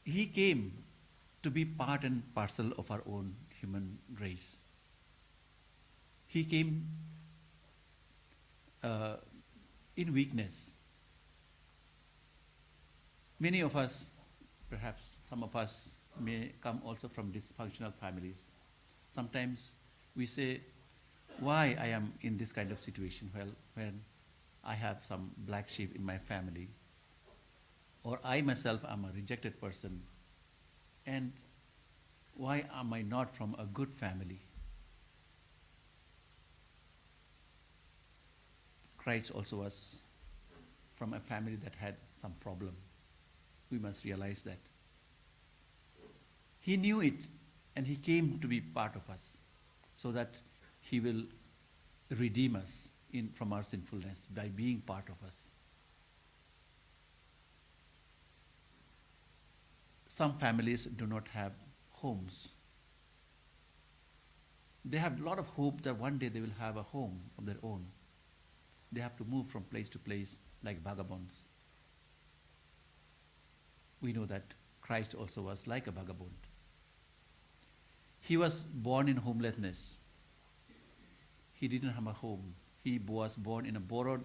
he came to be part and parcel of our own human race. He came in weakness. Many of us, perhaps some of us, may come also from dysfunctional families. Sometimes we say, why I am in this kind of situation? Well, when I have some black sheep in my family, or I myself am a rejected person, and why am I not from a good family? Christ also was from a family that had some problem. We must realize that. He knew it, and he came to be part of us, so that he will redeem us from our sinfulness by being part of us. Some families do not have homes. They have a lot of hope that one day they will have a home of their own. They have to move from place to place like vagabonds. We know that Christ also was like a vagabond. He was born in homelessness. He didn't have a home. He was born in a borrowed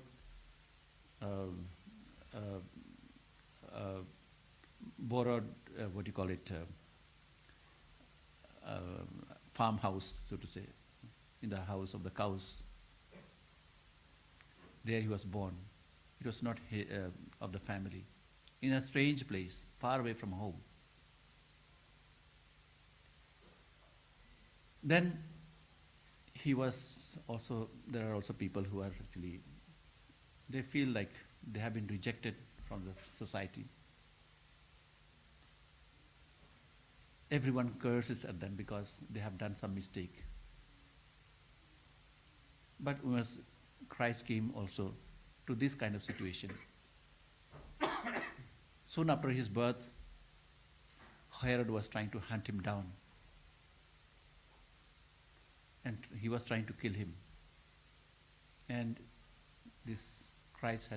farmhouse, so to say, in the house of the cows. There he was born. It was not of the family. In a strange place, far away from home. Then there are also people who are actually, they feel like they have been rejected from the society. Everyone curses at them because they have done some mistake. But Christ came also to this kind of situation. Soon after his birth, Herod was trying to hunt him down. And he was trying to kill him. And this Christ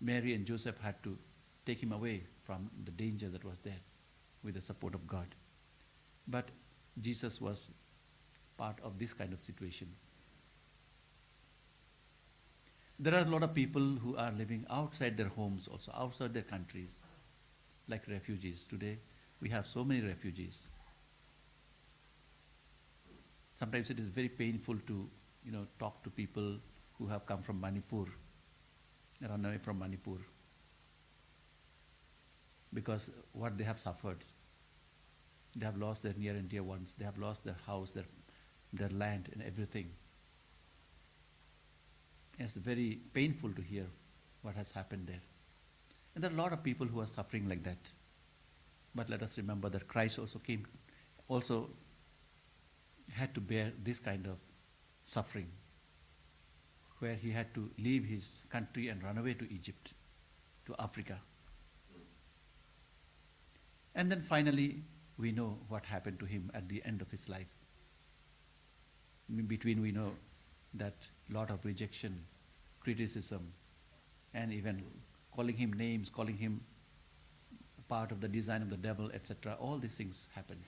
Mary and Joseph had to take him away from the danger that was there with the support of God. But Jesus was part of this kind of situation. There are a lot of people who are living outside their homes, also outside their countries, like refugees. Today, we have so many refugees. Sometimes it is very painful to, talk to people who have come from Manipur, run away from Manipur, because what they have suffered. They have lost their near and dear ones. They have lost their house, their land, and everything. It's very painful to hear what has happened there. And there are a lot of people who are suffering like that. But let us remember that Christ also had to bear this kind of suffering, where he had to leave his country and run away to Egypt, to Africa. And then finally, we know what happened to him at the end of his life. In between, we know that lot of rejection, criticism, and even calling him names, calling him part of the design of the devil, etc. All these things happened.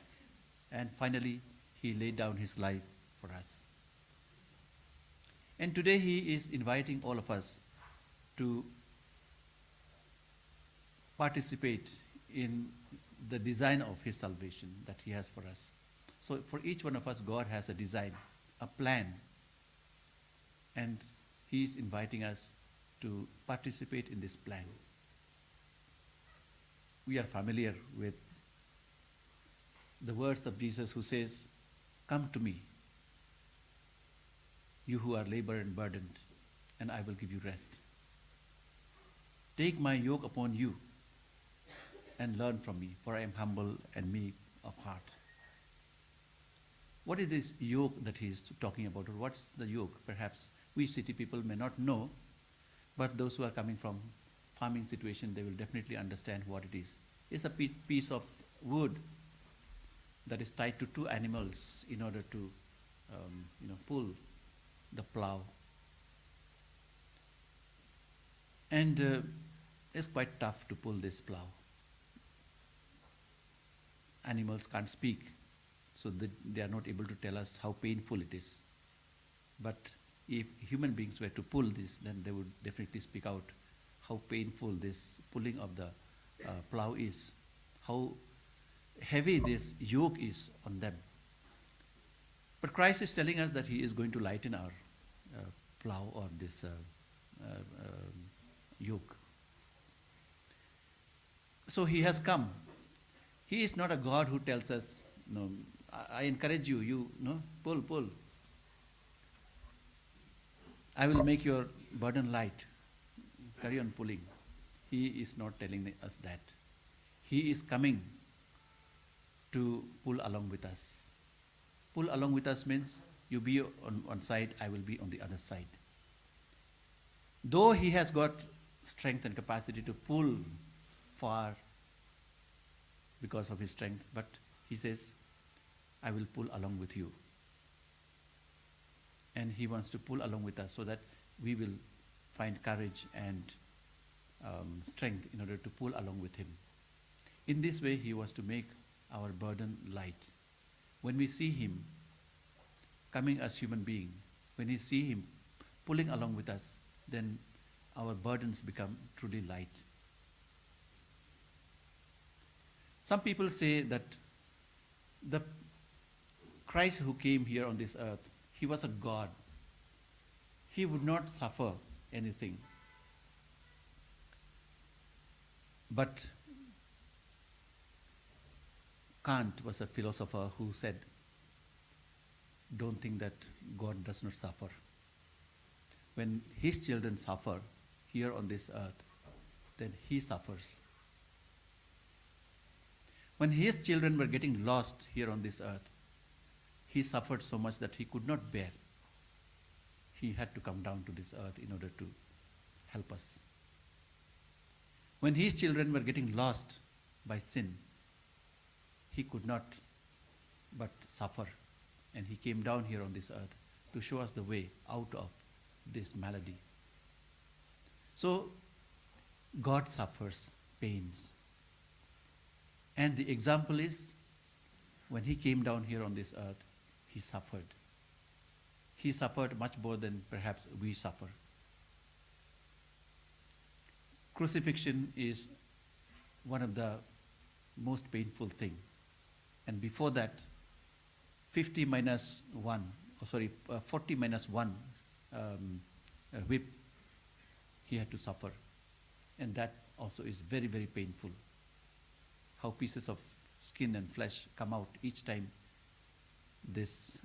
And finally, he laid down his life for us. And today he is inviting all of us to participate in the design of his salvation that he has for us. So for each one of us, God has a design, a plan, and he is inviting us to participate in this plan. We are familiar with the words of Jesus who says, "Come to me, you who are labor and burdened, and I will give you rest. Take my yoke upon you and learn from me, for I am humble and meek of heart." What is this yoke that he is talking about, or what's the yoke? Perhaps we city people may not know, but those who are coming from farming situation, they will definitely understand what it is. It's a piece of wood that is tied to two animals in order to pull the plow. And it's quite tough to pull this plow. Animals can't speak, so they are not able to tell us how painful it is. But if human beings were to pull this, then they would definitely speak out how painful this pulling of the plow is, how heavy this yoke is on them. But Christ is telling us that he is going to lighten our plow or this yoke. So he has come. He is not a God who tells us, "No, I encourage you, pull. I will make your burden light. Carry on pulling." He is not telling us that. He is coming to pull along with us. Pull along with us means you be on one side, I will be on the other side. Though he has got strength and capacity to pull far because of his strength, but he says, "I will pull along with you." And he wants to pull along with us so that we will find courage and strength in order to pull along with him. In this way, he was to make our burden light. When we see him coming as human being, when we see him pulling along with us, then our burdens become truly light. Some people say that the Christ who came here on this earth, he was a God. He would not suffer anything. But Kant was a philosopher who said, "Don't think that God does not suffer." When his children suffer here on this earth, then he suffers. When his children were getting lost here on this earth, he suffered so much that he could not bear. He had to come down to this earth in order to help us. When his children were getting lost by sin, he could not but suffer, and he came down here on this earth to show us the way out of this malady. So God suffers pains. And the example is, when he came down here on this earth, he suffered. He suffered much more than perhaps we suffer. Crucifixion is one of the most painful thing. And before that, 40 minus 1 whip he had to suffer. And that also is very, very painful. How pieces of skin and flesh come out each time this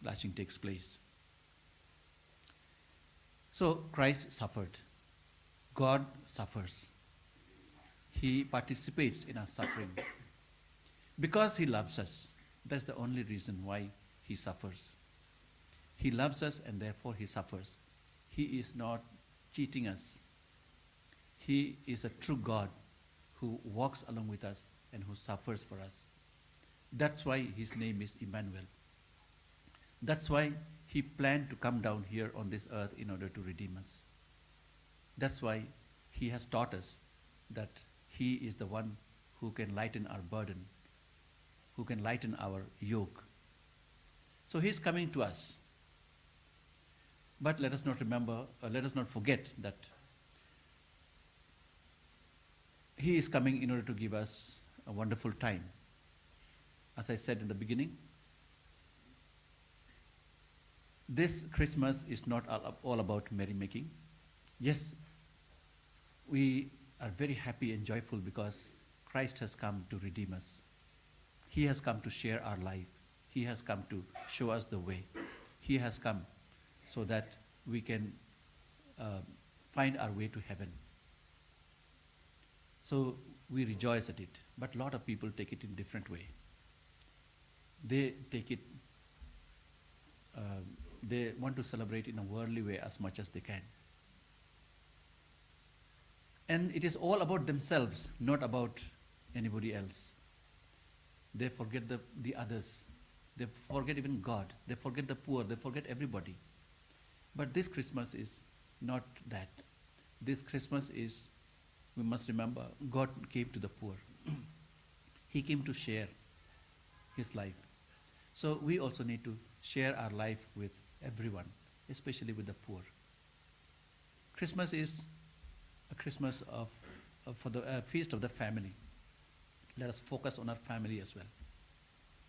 lashing takes place. So Christ suffered. God suffers. He participates in our suffering. Because he loves us. That's the only reason why he suffers. He loves us and therefore he suffers. He is not cheating us. He is a true God who walks along with us and who suffers for us. That's why his name is Emmanuel. That's why he planned to come down here on this earth in order to redeem us. That's why he has taught us that he is the one who can lighten our burden, who can lighten our yoke. So he is coming to us. But let us not forget that he is coming in order to give us a wonderful time. As I said in the beginning, this Christmas is not all about merrymaking. Yes, we are very happy and joyful because Christ has come to redeem us. He has come to share our life. He has come to show us the way. He has come so that we can find our way to heaven. So we rejoice at it. But a lot of people take it in a different way. They take it, they want to celebrate in a worldly way as much as they can. And it is all about themselves, not about anybody else. They forget the others. They forget even God. They forget the poor. They forget everybody. But this Christmas is not that. This Christmas is, we must remember, God came to the poor. He came to share his life. So we also need to share our life with everyone, especially with the poor. Christmas is a Christmas for the feast of the family. Let us focus on our family as well.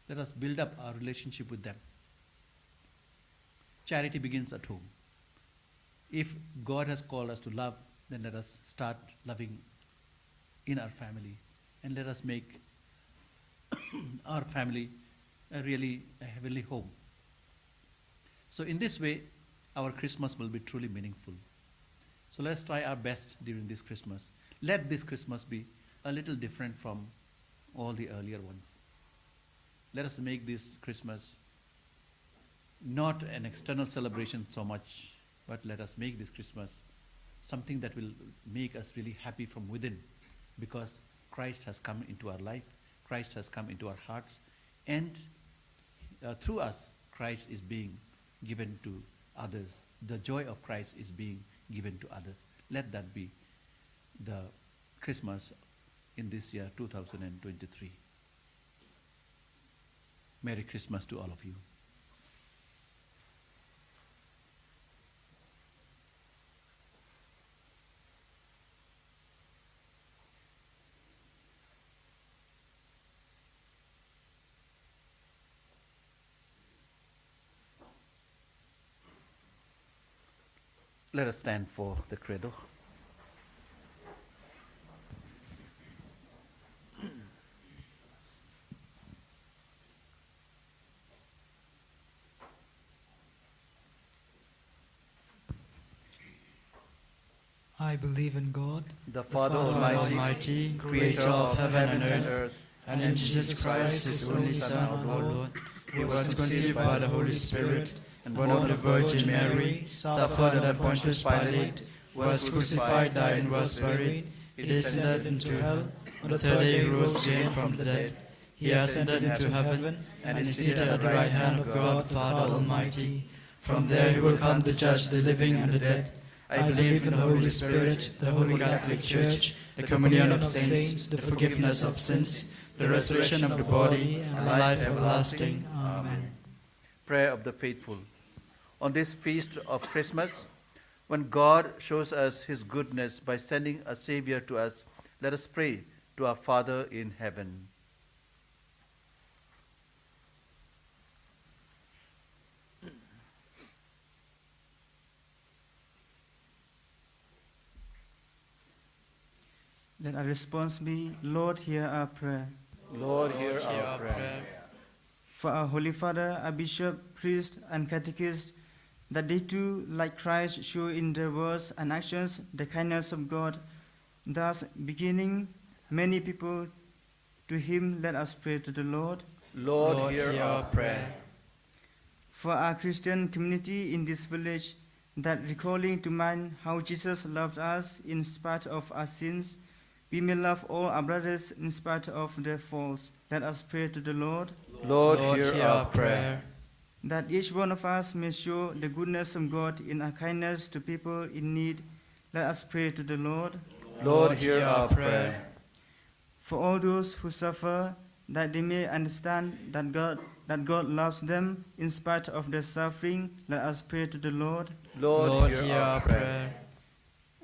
Let us build up our relationship with them. Charity begins at home. If God has called us to love, then let us start loving in our family. And let us make our family really a heavenly home. So in this way, our Christmas will be truly meaningful. So let's try our best during this Christmas. Let this Christmas be a little different from all the earlier ones. Let us make this Christmas not an external celebration so much, but let us make this Christmas something that will make us really happy from within, because Christ has come into our life, Christ has come into our hearts, and through us, Christ is being given to others. The joy of Christ is being given to others. Let that be the Christmas in this year, 2023. Merry Christmas to all of you. Let us stand for the credo. I believe in God, The Father Almighty, creator of heaven and earth, and in Jesus Christ, his only Son, our Lord, who was conceived by the Holy Spirit, and born of the Virgin Mary, suffered under Pontius Pilate, was crucified, died, and was buried. He descended into hell. On the third day he rose again from the dead. He ascended into heaven, and is seated at the right hand of God, Father Almighty. From there he will come to judge the living and the dead. I believe in the Holy Spirit, the Holy Catholic Church, the communion of saints, the forgiveness of sins, the resurrection of the body, and life everlasting. Amen. Prayer of the faithful. On this feast of Christmas, when God shows us his goodness by sending a Savior to us, let us pray to our Father in heaven. Let our response be, Lord, hear our prayer. Lord, hear our prayer. For our Holy Father, our bishop, priest, and catechist, that they too, like Christ, show in their words and actions the kindness of God, thus beginning many people to him, let us pray to the Lord. Lord, hear our prayer. For our Christian community in this village, that recalling to mind how Jesus loved us in spite of our sins, we may love all our brothers in spite of their faults. Let us pray to the Lord. Lord, hear our prayer. That each one of us may show the goodness of God in our kindness to people in need. Let us pray to the Lord. Lord, hear our prayer. For all those who suffer, that they may understand that God loves them in spite of their suffering, let us pray to the Lord. Lord, hear our prayer.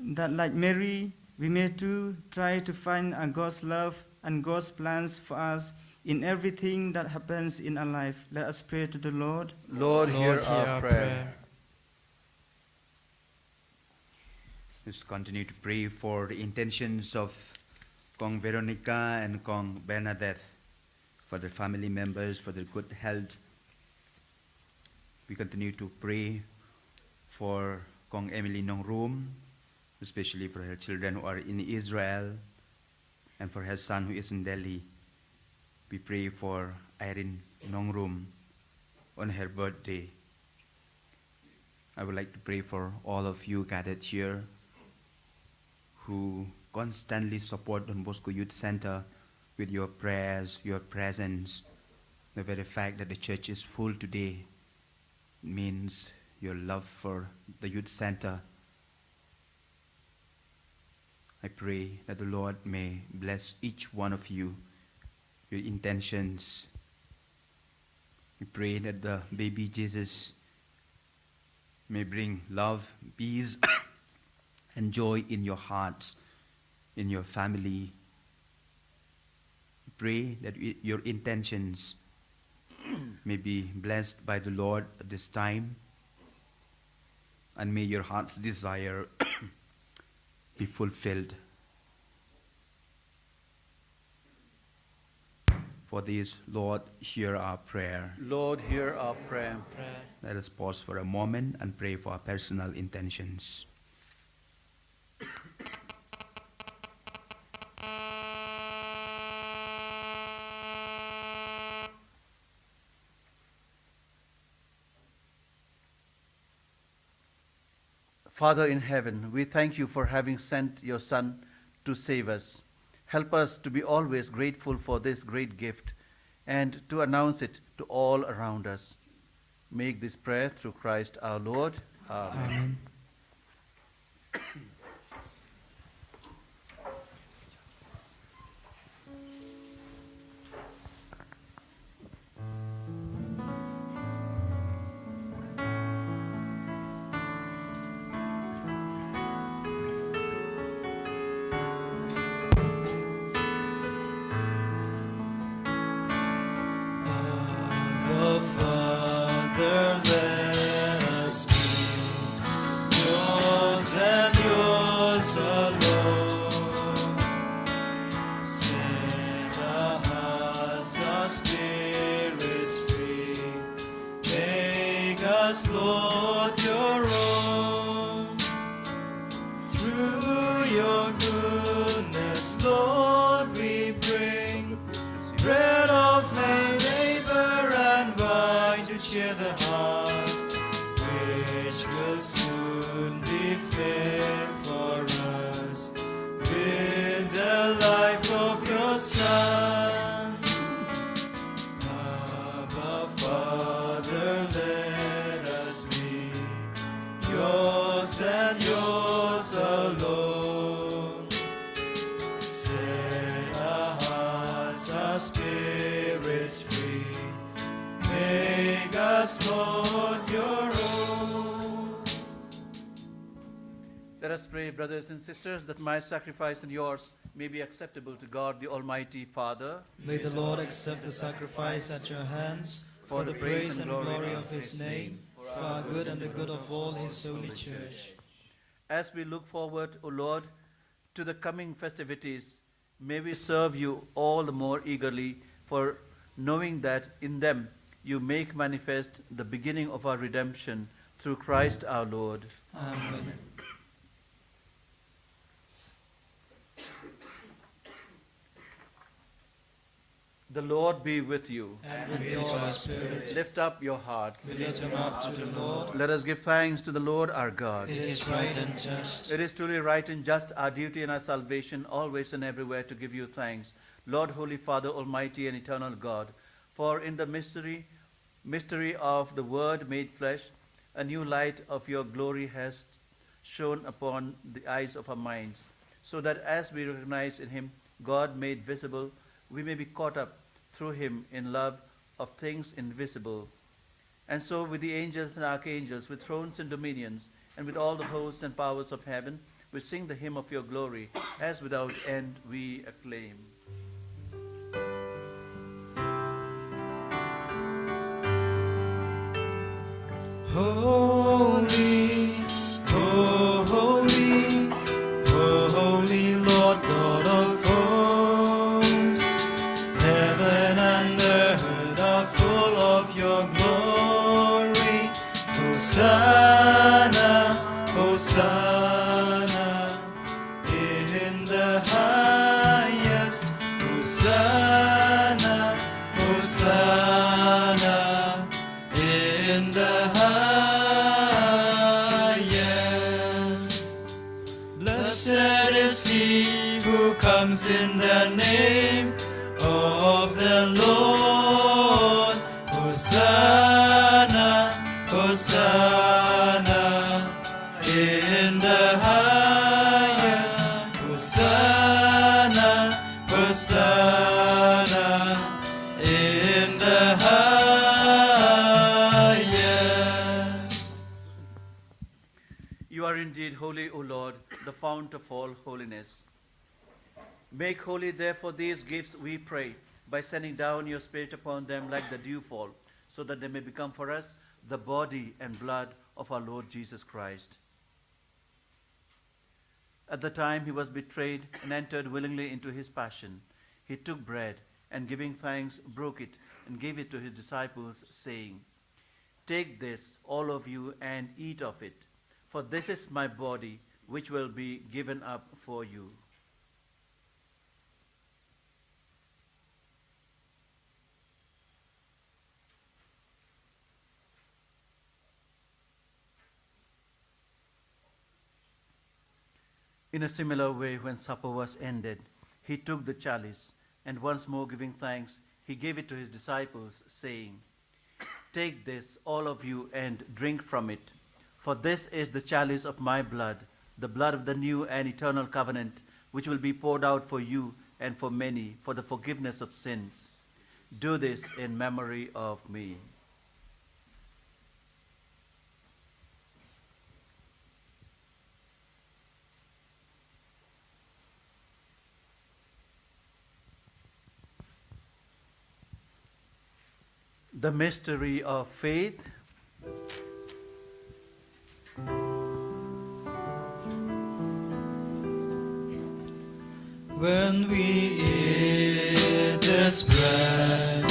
That like Mary, we may too try to find God's love and God's plans for us in everything that happens in our life. Let us pray to the Lord. Lord, hear our prayer. Let's continue to pray for the intentions of Kong Veronica and Kong Bernadette, for their family members, for their good health. We continue to pray for Kong Emily Nongrum, especially for her children who are in Israel, and for her son who is in Delhi. We pray for Irene Nongrum on her birthday. I would like to pray for all of you gathered here who constantly support Don Bosco Youth Center with your prayers, your presence. The very fact that the church is full today means your love for the youth center. I pray that the Lord may bless each one of you, your intentions. We pray that the baby Jesus may bring love, peace, and joy in your hearts, in your family. We pray that your intentions may be blessed by the Lord at this time, and may your heart's desire be fulfilled. For this, Lord, hear our prayer. Lord, hear our prayer. Let us pause for a moment and pray for our personal intentions. Father in heaven, we thank you for having sent your Son to save us. Help us to be always grateful for this great gift and to announce it to all around us. Make this prayer through Christ our Lord. Amen. Abba, Father, let us be yours and yours alone. Set our hearts, our spirits free. Make us, Lord, your own. Through your goodness, Lord, we bring bread of labor and wine to cheer the heart, which will soon be fed for us with the life of your Son. Abba, Father, let us be yours and yours alone. Set our hearts, our spirits free. Make us, Lord, your own. Let us pray, brothers and sisters, that my sacrifice and yours may be acceptable to God, the Almighty Father. May the Lord accept the sacrifice at your hands for the praise and glory of his name, for our good and the good of all his holy church. As we look forward, O Lord, to the coming festivities, may we serve you all the more eagerly, for knowing that in them you make manifest the beginning of our redemption through Christ our Lord. Amen. The Lord be with you. And with your spirit, Lift up your hearts. we lift him up to the Lord. Let us give thanks to the Lord our God. It is right and just. It is truly right and just, our duty and our salvation, always and everywhere to give you thanks, Lord, Holy Father, Almighty and eternal God. For in the mystery of the Word made flesh, a new light of your glory has shone upon the eyes of our minds, so that as we recognize in him God made visible, we may be caught up through him in love of things invisible. And so with the angels and archangels, with thrones and dominions, and with all the hosts and powers of heaven, we sing the hymn of your glory, as without end we acclaim. Holy, holy, holy Lord God of hosts, heaven and earth are full of your glory. Hosanna, Hosanna, in the highest. Hosanna, Hosanna, in the highest. Blessed is he who comes in the name of the Lord. Hosanna, Hosanna, in the highest. Hosanna, Hosanna, in the highest. You are indeed holy, O Lord, the fount of all holiness. Make holy, therefore, these gifts, we pray, by sending down your Spirit upon them like the dewfall, so that they may become for us the body and blood of our Lord Jesus Christ. At the time he was betrayed and entered willingly into his passion, he took bread and, giving thanks, broke it and gave it to his disciples, saying, "Take this, all of you, and eat of it, for this is my body, which will be given up for you." In a similar way, when supper was ended, he took the chalice, and once more giving thanks, he gave it to his disciples, saying, "Take this, all of you, and drink from it, for this is the chalice of my blood, the blood of the new and eternal covenant, which will be poured out for you and for many for the forgiveness of sins. Do this in memory of me." The mystery of faith. When we eat this bread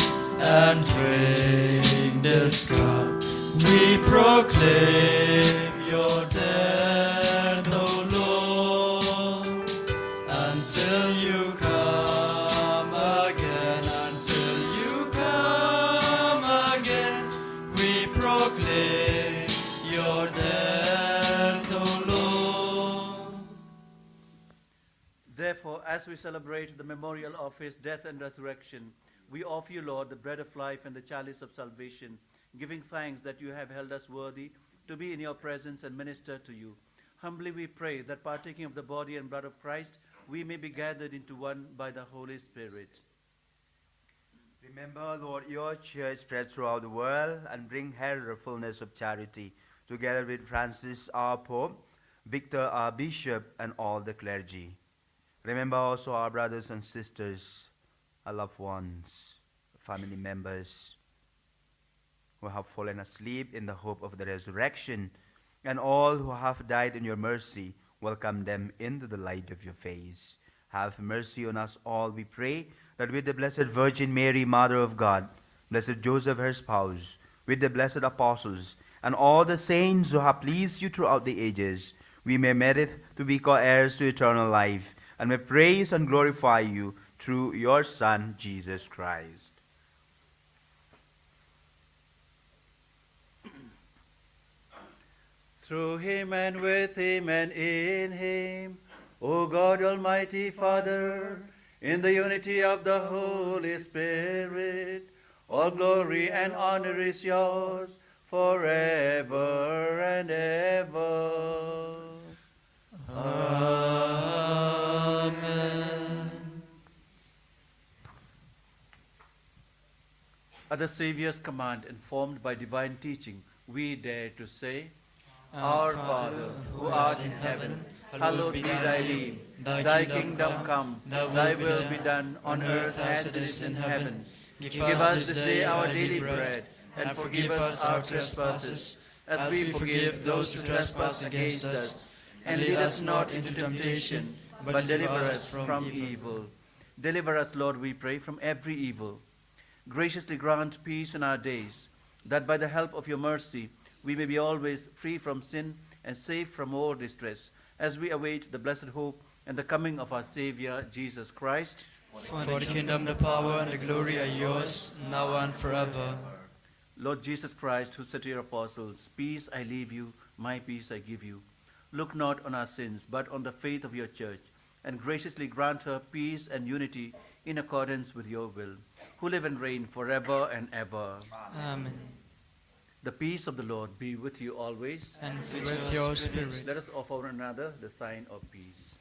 and drink this cup, we proclaim your death, O Lord, until you come again, until you come again. We proclaim your death, O Lord. Therefore, as we celebrate the memorial of his death and resurrection, we offer you, Lord, the bread of life and the chalice of salvation, giving thanks that you have held us worthy to be in your presence and minister to you. Humbly we pray that, partaking of the body and blood of Christ, we may be gathered into one by the Holy Spirit. Remember, Lord, your church spread throughout the world and bring her the fullness of charity. Together with Francis, our Pope, Victor, our bishop, and all the clergy. Remember also our brothers and sisters, our loved ones, family members who have fallen asleep in the hope of the resurrection, and all who have died in your mercy. Welcome them into the light of your face. Have mercy on us all, we pray, that with the Blessed Virgin Mary, Mother of God, Blessed Joseph, her spouse, with the blessed apostles, and all the saints who have pleased you throughout the ages, we may merit to be co-heirs to eternal life, and may praise and glorify you through your Son, Jesus Christ. Through him and with him and in him, O God, Almighty Father, in the unity of the Holy Spirit, all glory and honor is yours forever and ever. Amen. At the Saviour's command, informed by divine teaching, we dare to say, Our Father, who art in heaven, hallowed be thy name. Thy kingdom come, thy will be done on earth as it is in heaven. Give us this day our daily bread, and forgive us our trespasses, as we forgive those who trespass against us. And lead us not into temptation, but deliver us from evil. Deliver us, Lord, we pray, from every evil. Graciously grant peace in our days, that by the help of your mercy we may be always free from sin and safe from all distress, as we await the blessed hope and the coming of our Savior, Jesus Christ. For the kingdom, the power, and the glory are yours, now and forever. Lord Jesus Christ, who said to your apostles, Peace I leave you, my peace I give you, look not on our sins, but on the faith of your church, and graciously grant her peace and unity in accordance with your will, who live and reign forever and ever. Amen. The peace of the Lord be with you always. And with your spirit. Let us offer one another the sign of peace.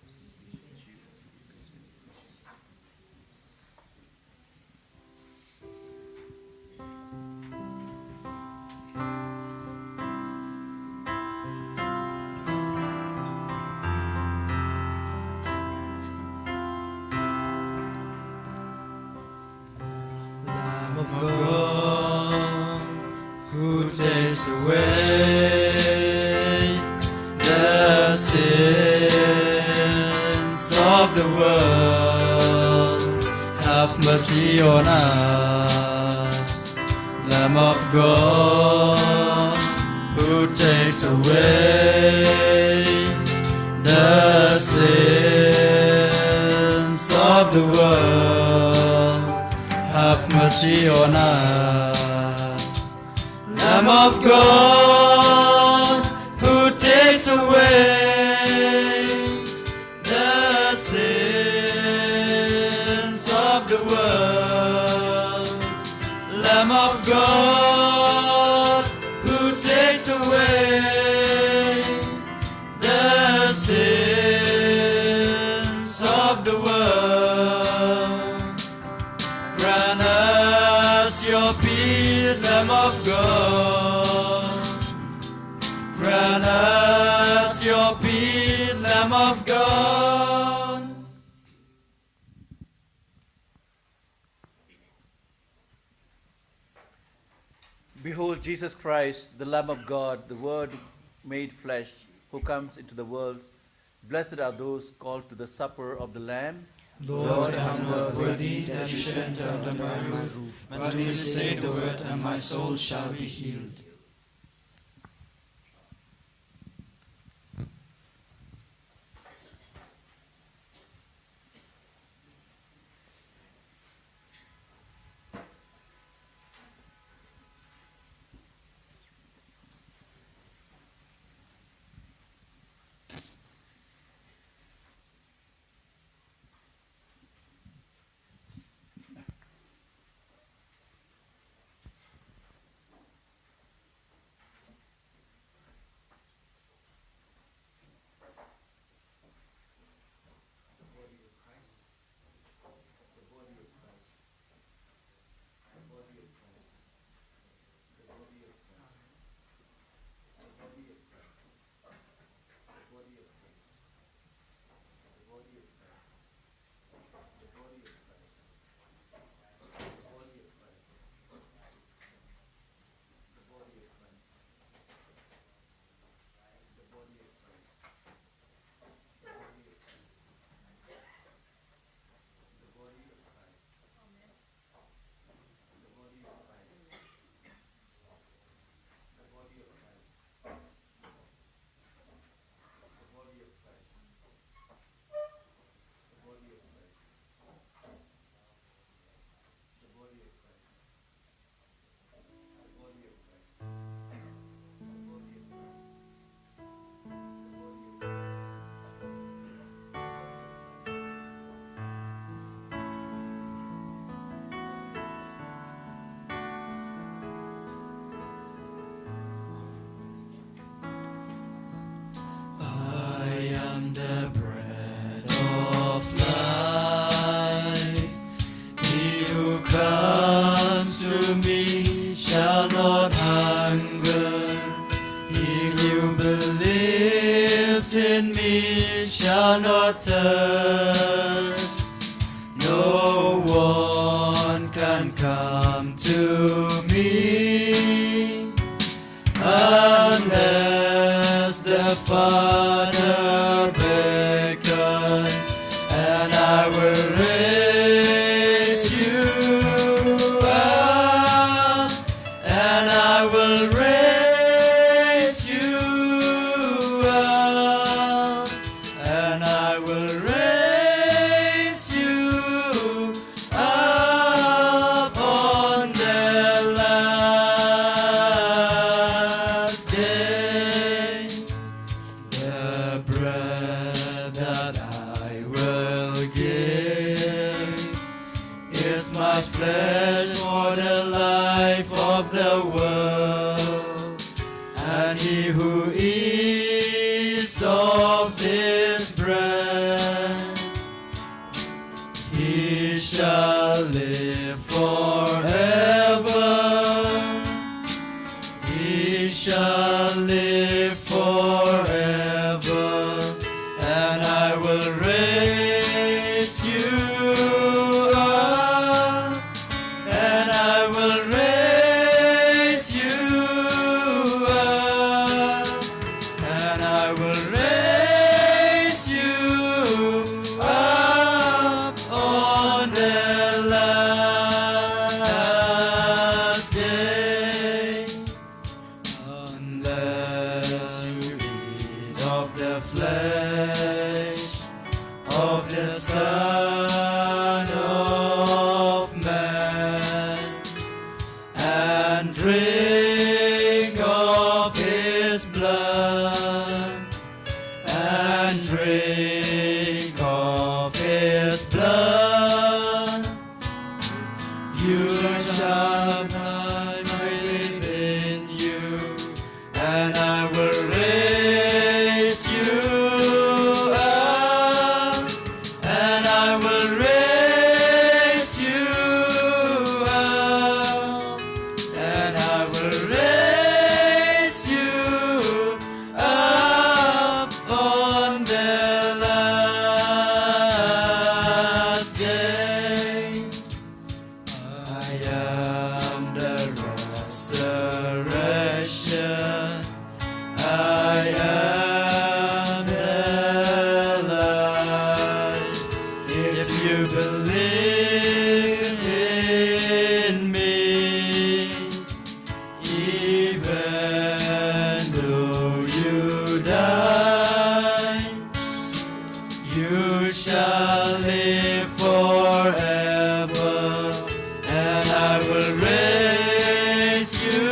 Lamb of God, who takes away the sins of the world, have mercy on us. Lamb of God, who takes away the sins of the world, have mercy on us. Lamb of God, who takes away the sins of the world. Lamb of God, who takes away the sins of the world. Grant us your peace, Lamb of God. Grant us your peace, Lamb of God. Behold Jesus Christ, the Lamb of God, the Word made flesh, who comes into the world. Blessed are those called to the supper of the Lamb. Lord, I am not worthy that you should enter under my roof, but do say the word, and my soul shall be healed. shall not hunger. He who believes in me shall not thirst. No one can come to me unless the Father beckons, and I will raise you up, and I will raise you up, and I will raise you up on the last day. The bread that I will give is my flesh for the life of the world, and he who eats of this bread, he shall live forever. He shall live forever, and I will raise you up, and I will raise you up, and I will raise you up on the last day. Unless you eat of the flesh of the Son of Man, and drink of his blood, and drink of his blood, you shall find within you, and I will raise you up, and I will raise you up, and I will raise you up on the last day. I am the resurrection, I am the life. If you believe in me, even though you die, you shall live forever, and I will raise you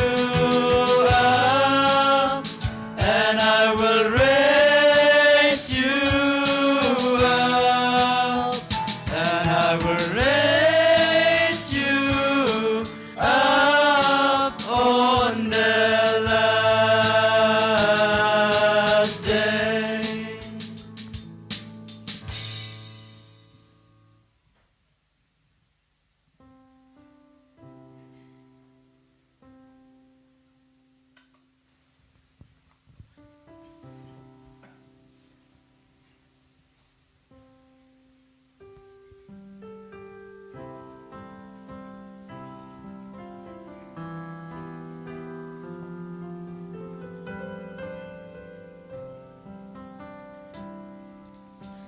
up, and I will raise you up, and I will raise you up on the last day.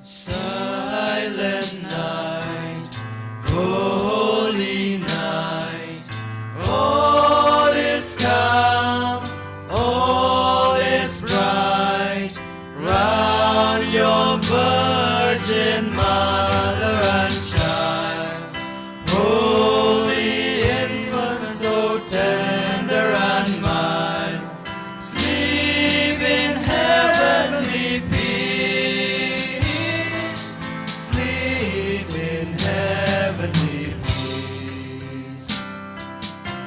Silent night, holy night, all is calm, all is bright, round your virgin mother and child, holy infant, so tender and mild, sleep in heavenly peace, sleep in heavenly peace.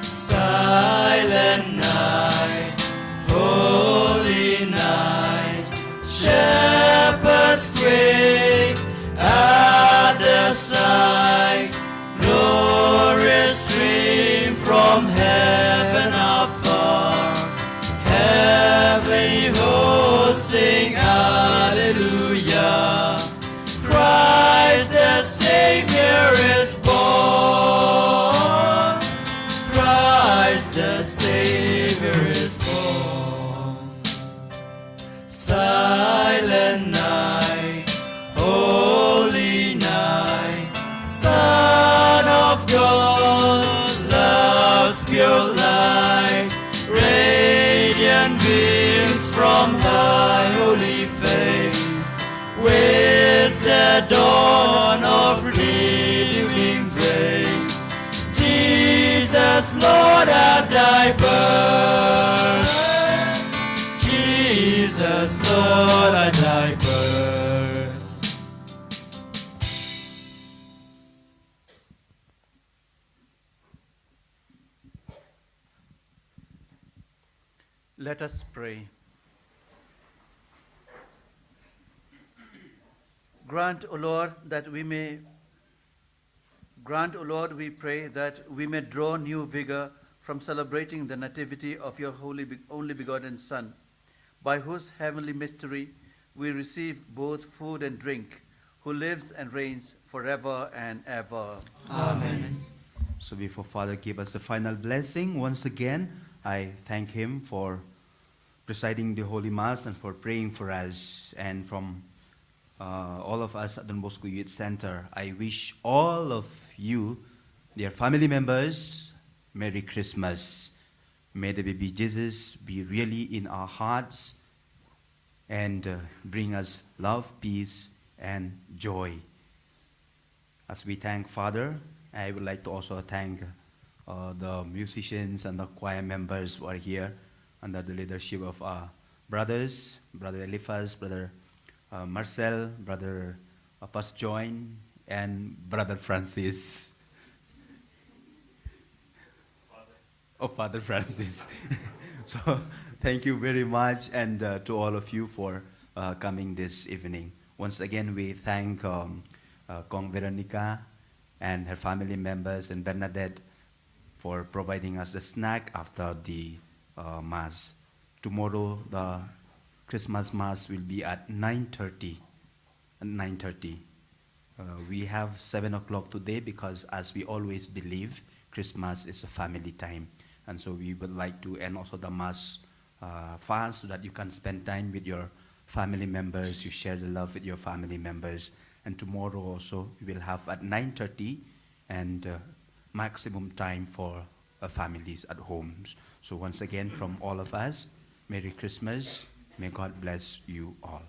Silent night, holy night, shepherds quake at the sight, glorious stream from heaven us pure light, radiant beams from thy holy face. With the dawn of redeeming grace, Jesus, Lord, at thy birth. Jesus, Lord, at thy birth. Let us pray. Grant, O Lord, we pray that we may draw new vigor from celebrating the nativity of your only begotten Son, by whose heavenly mystery we receive both food and drink, who lives and reigns forever and ever. Amen. So before Father give us the final blessing, once again, I thank him for presiding the Holy Mass and for praying for us. And from all of us at Don Bosco Youth Center, I wish all of you, dear family members, Merry Christmas. May the baby Jesus be really in our hearts and bring us love, peace, and joy. As we thank Father, I would like to also thank the musicians and the choir members who are here under the leadership of our brothers, Brother Eliphaz, Brother Marcel, Brother Pastor Join, and Brother Francis. Father Francis. So thank you very much, and to all of you for coming this evening. Once again, we thank Kong Veronica and her family members and Bernadette for providing us the snack after the Mass. Tomorrow, the Christmas Mass will be at 9:30. We have 7 o'clock today because, as we always believe, Christmas is a family time. And so we would like to end also the Mass fast so that you can spend time with your family members, you share the love with your family members. And tomorrow also we will have at 9:30 and maximum time for families at homes. So once again, from all of us, Merry Christmas. May God bless you all.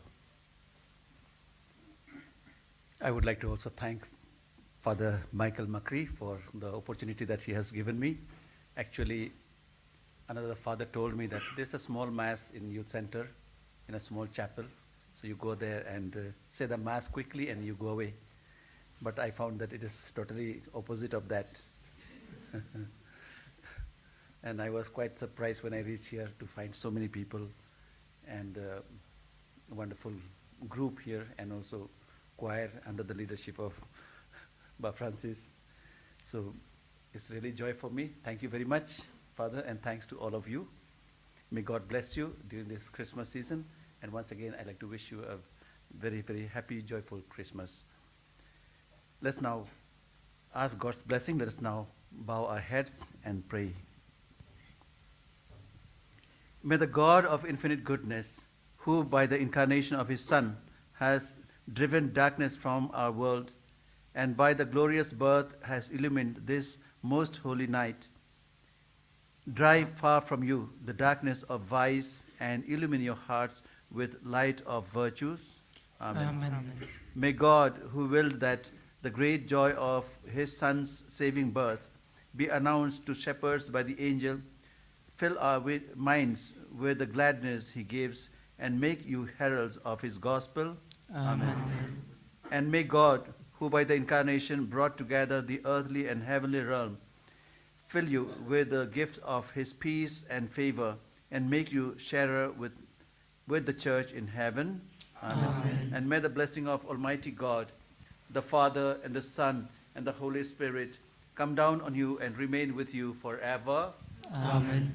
I would like to also thank Father Michael Macri for the opportunity that he has given me. Actually, another father told me that there's a small Mass in Youth Center, in a small chapel. So you go there and say the Mass quickly and you go away. But I found that it is totally opposite of that. And I was quite surprised when I reached here to find so many people and a wonderful group here, and also choir under the leadership of Ba Francis. So it's really joy for me. Thank you very much, Father, and thanks to all of you. May God bless you during this Christmas season. And once again, I'd like to wish you a very, very happy, joyful Christmas. Let's now ask God's blessing. Let us now bow our heads and pray. May the God of infinite goodness, who by the incarnation of his Son has driven darkness from our world, and by the glorious birth has illumined this most holy night, drive far from you the darkness of vice and illumine your hearts with light of virtues. Amen. Amen. May God, who willed that the great joy of his Son's saving birth be announced to shepherds by the angel, fill our minds with the gladness he gives, and make you heralds of his gospel. Amen. And may God, who by the incarnation brought together the earthly and heavenly realm, fill you with the gift of his peace and favor, and make you sharer with the church in heaven. Amen. Amen. And may the blessing of Almighty God, the Father and the Son and the Holy Spirit come down on you and remain with you forever. Amen.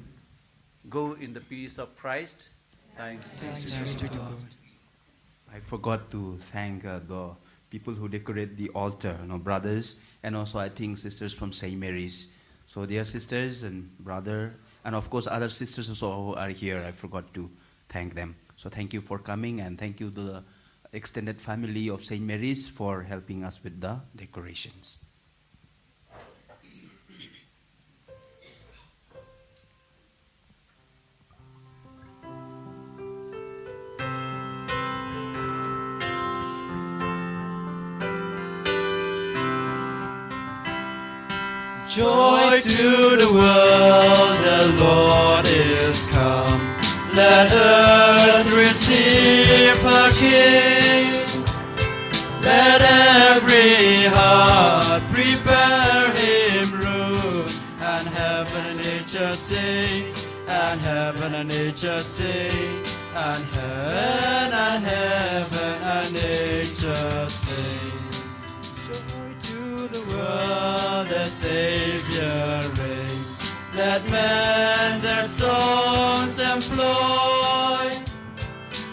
Go in the peace of Christ. Thanks. Thanks be to God. I forgot to thank the people who decorate the altar, brothers, and also I think sisters from St. Mary's. So dear sisters and brother, and of course other sisters also who are here, I forgot to thank them. So thank you for coming, and thank you to the extended family of St. Mary's for helping us with the decorations. Joy to the world, the Lord is come. Let earth receive her King. Let every heart prepare him room. And heaven and nature sing, and heaven and nature sing, and heaven and nature sing. Joy to the world, the Savior reigns. Let men their songs employ,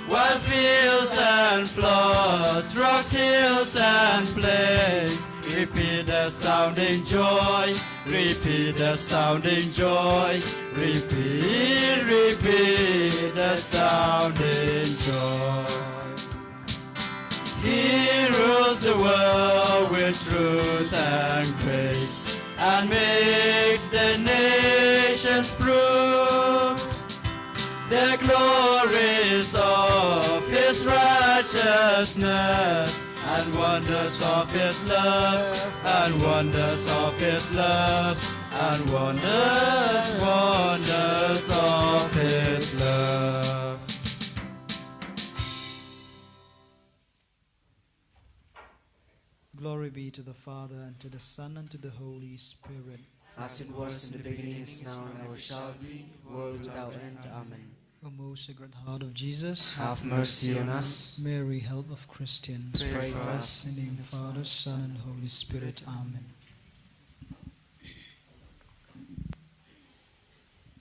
while fields and floods, rocks, hills and plains, repeat the sounding joy, repeat the sounding joy, repeat, repeat the sounding joy. He rules the world with truth and grace, and makes the nations prove the glories of his righteousness, and wonders of his love, and wonders of his love, and wonders, wonders of his love. Glory be to the Father, and to the Son, and to the Holy Spirit. As it was in the beginning, is now, and ever shall be, world without end. Amen. O most Sacred Heart of Jesus, Have mercy on us. Mary, help of Christians, Pray for us. in the name of the Father, Son, and Holy Spirit. Amen.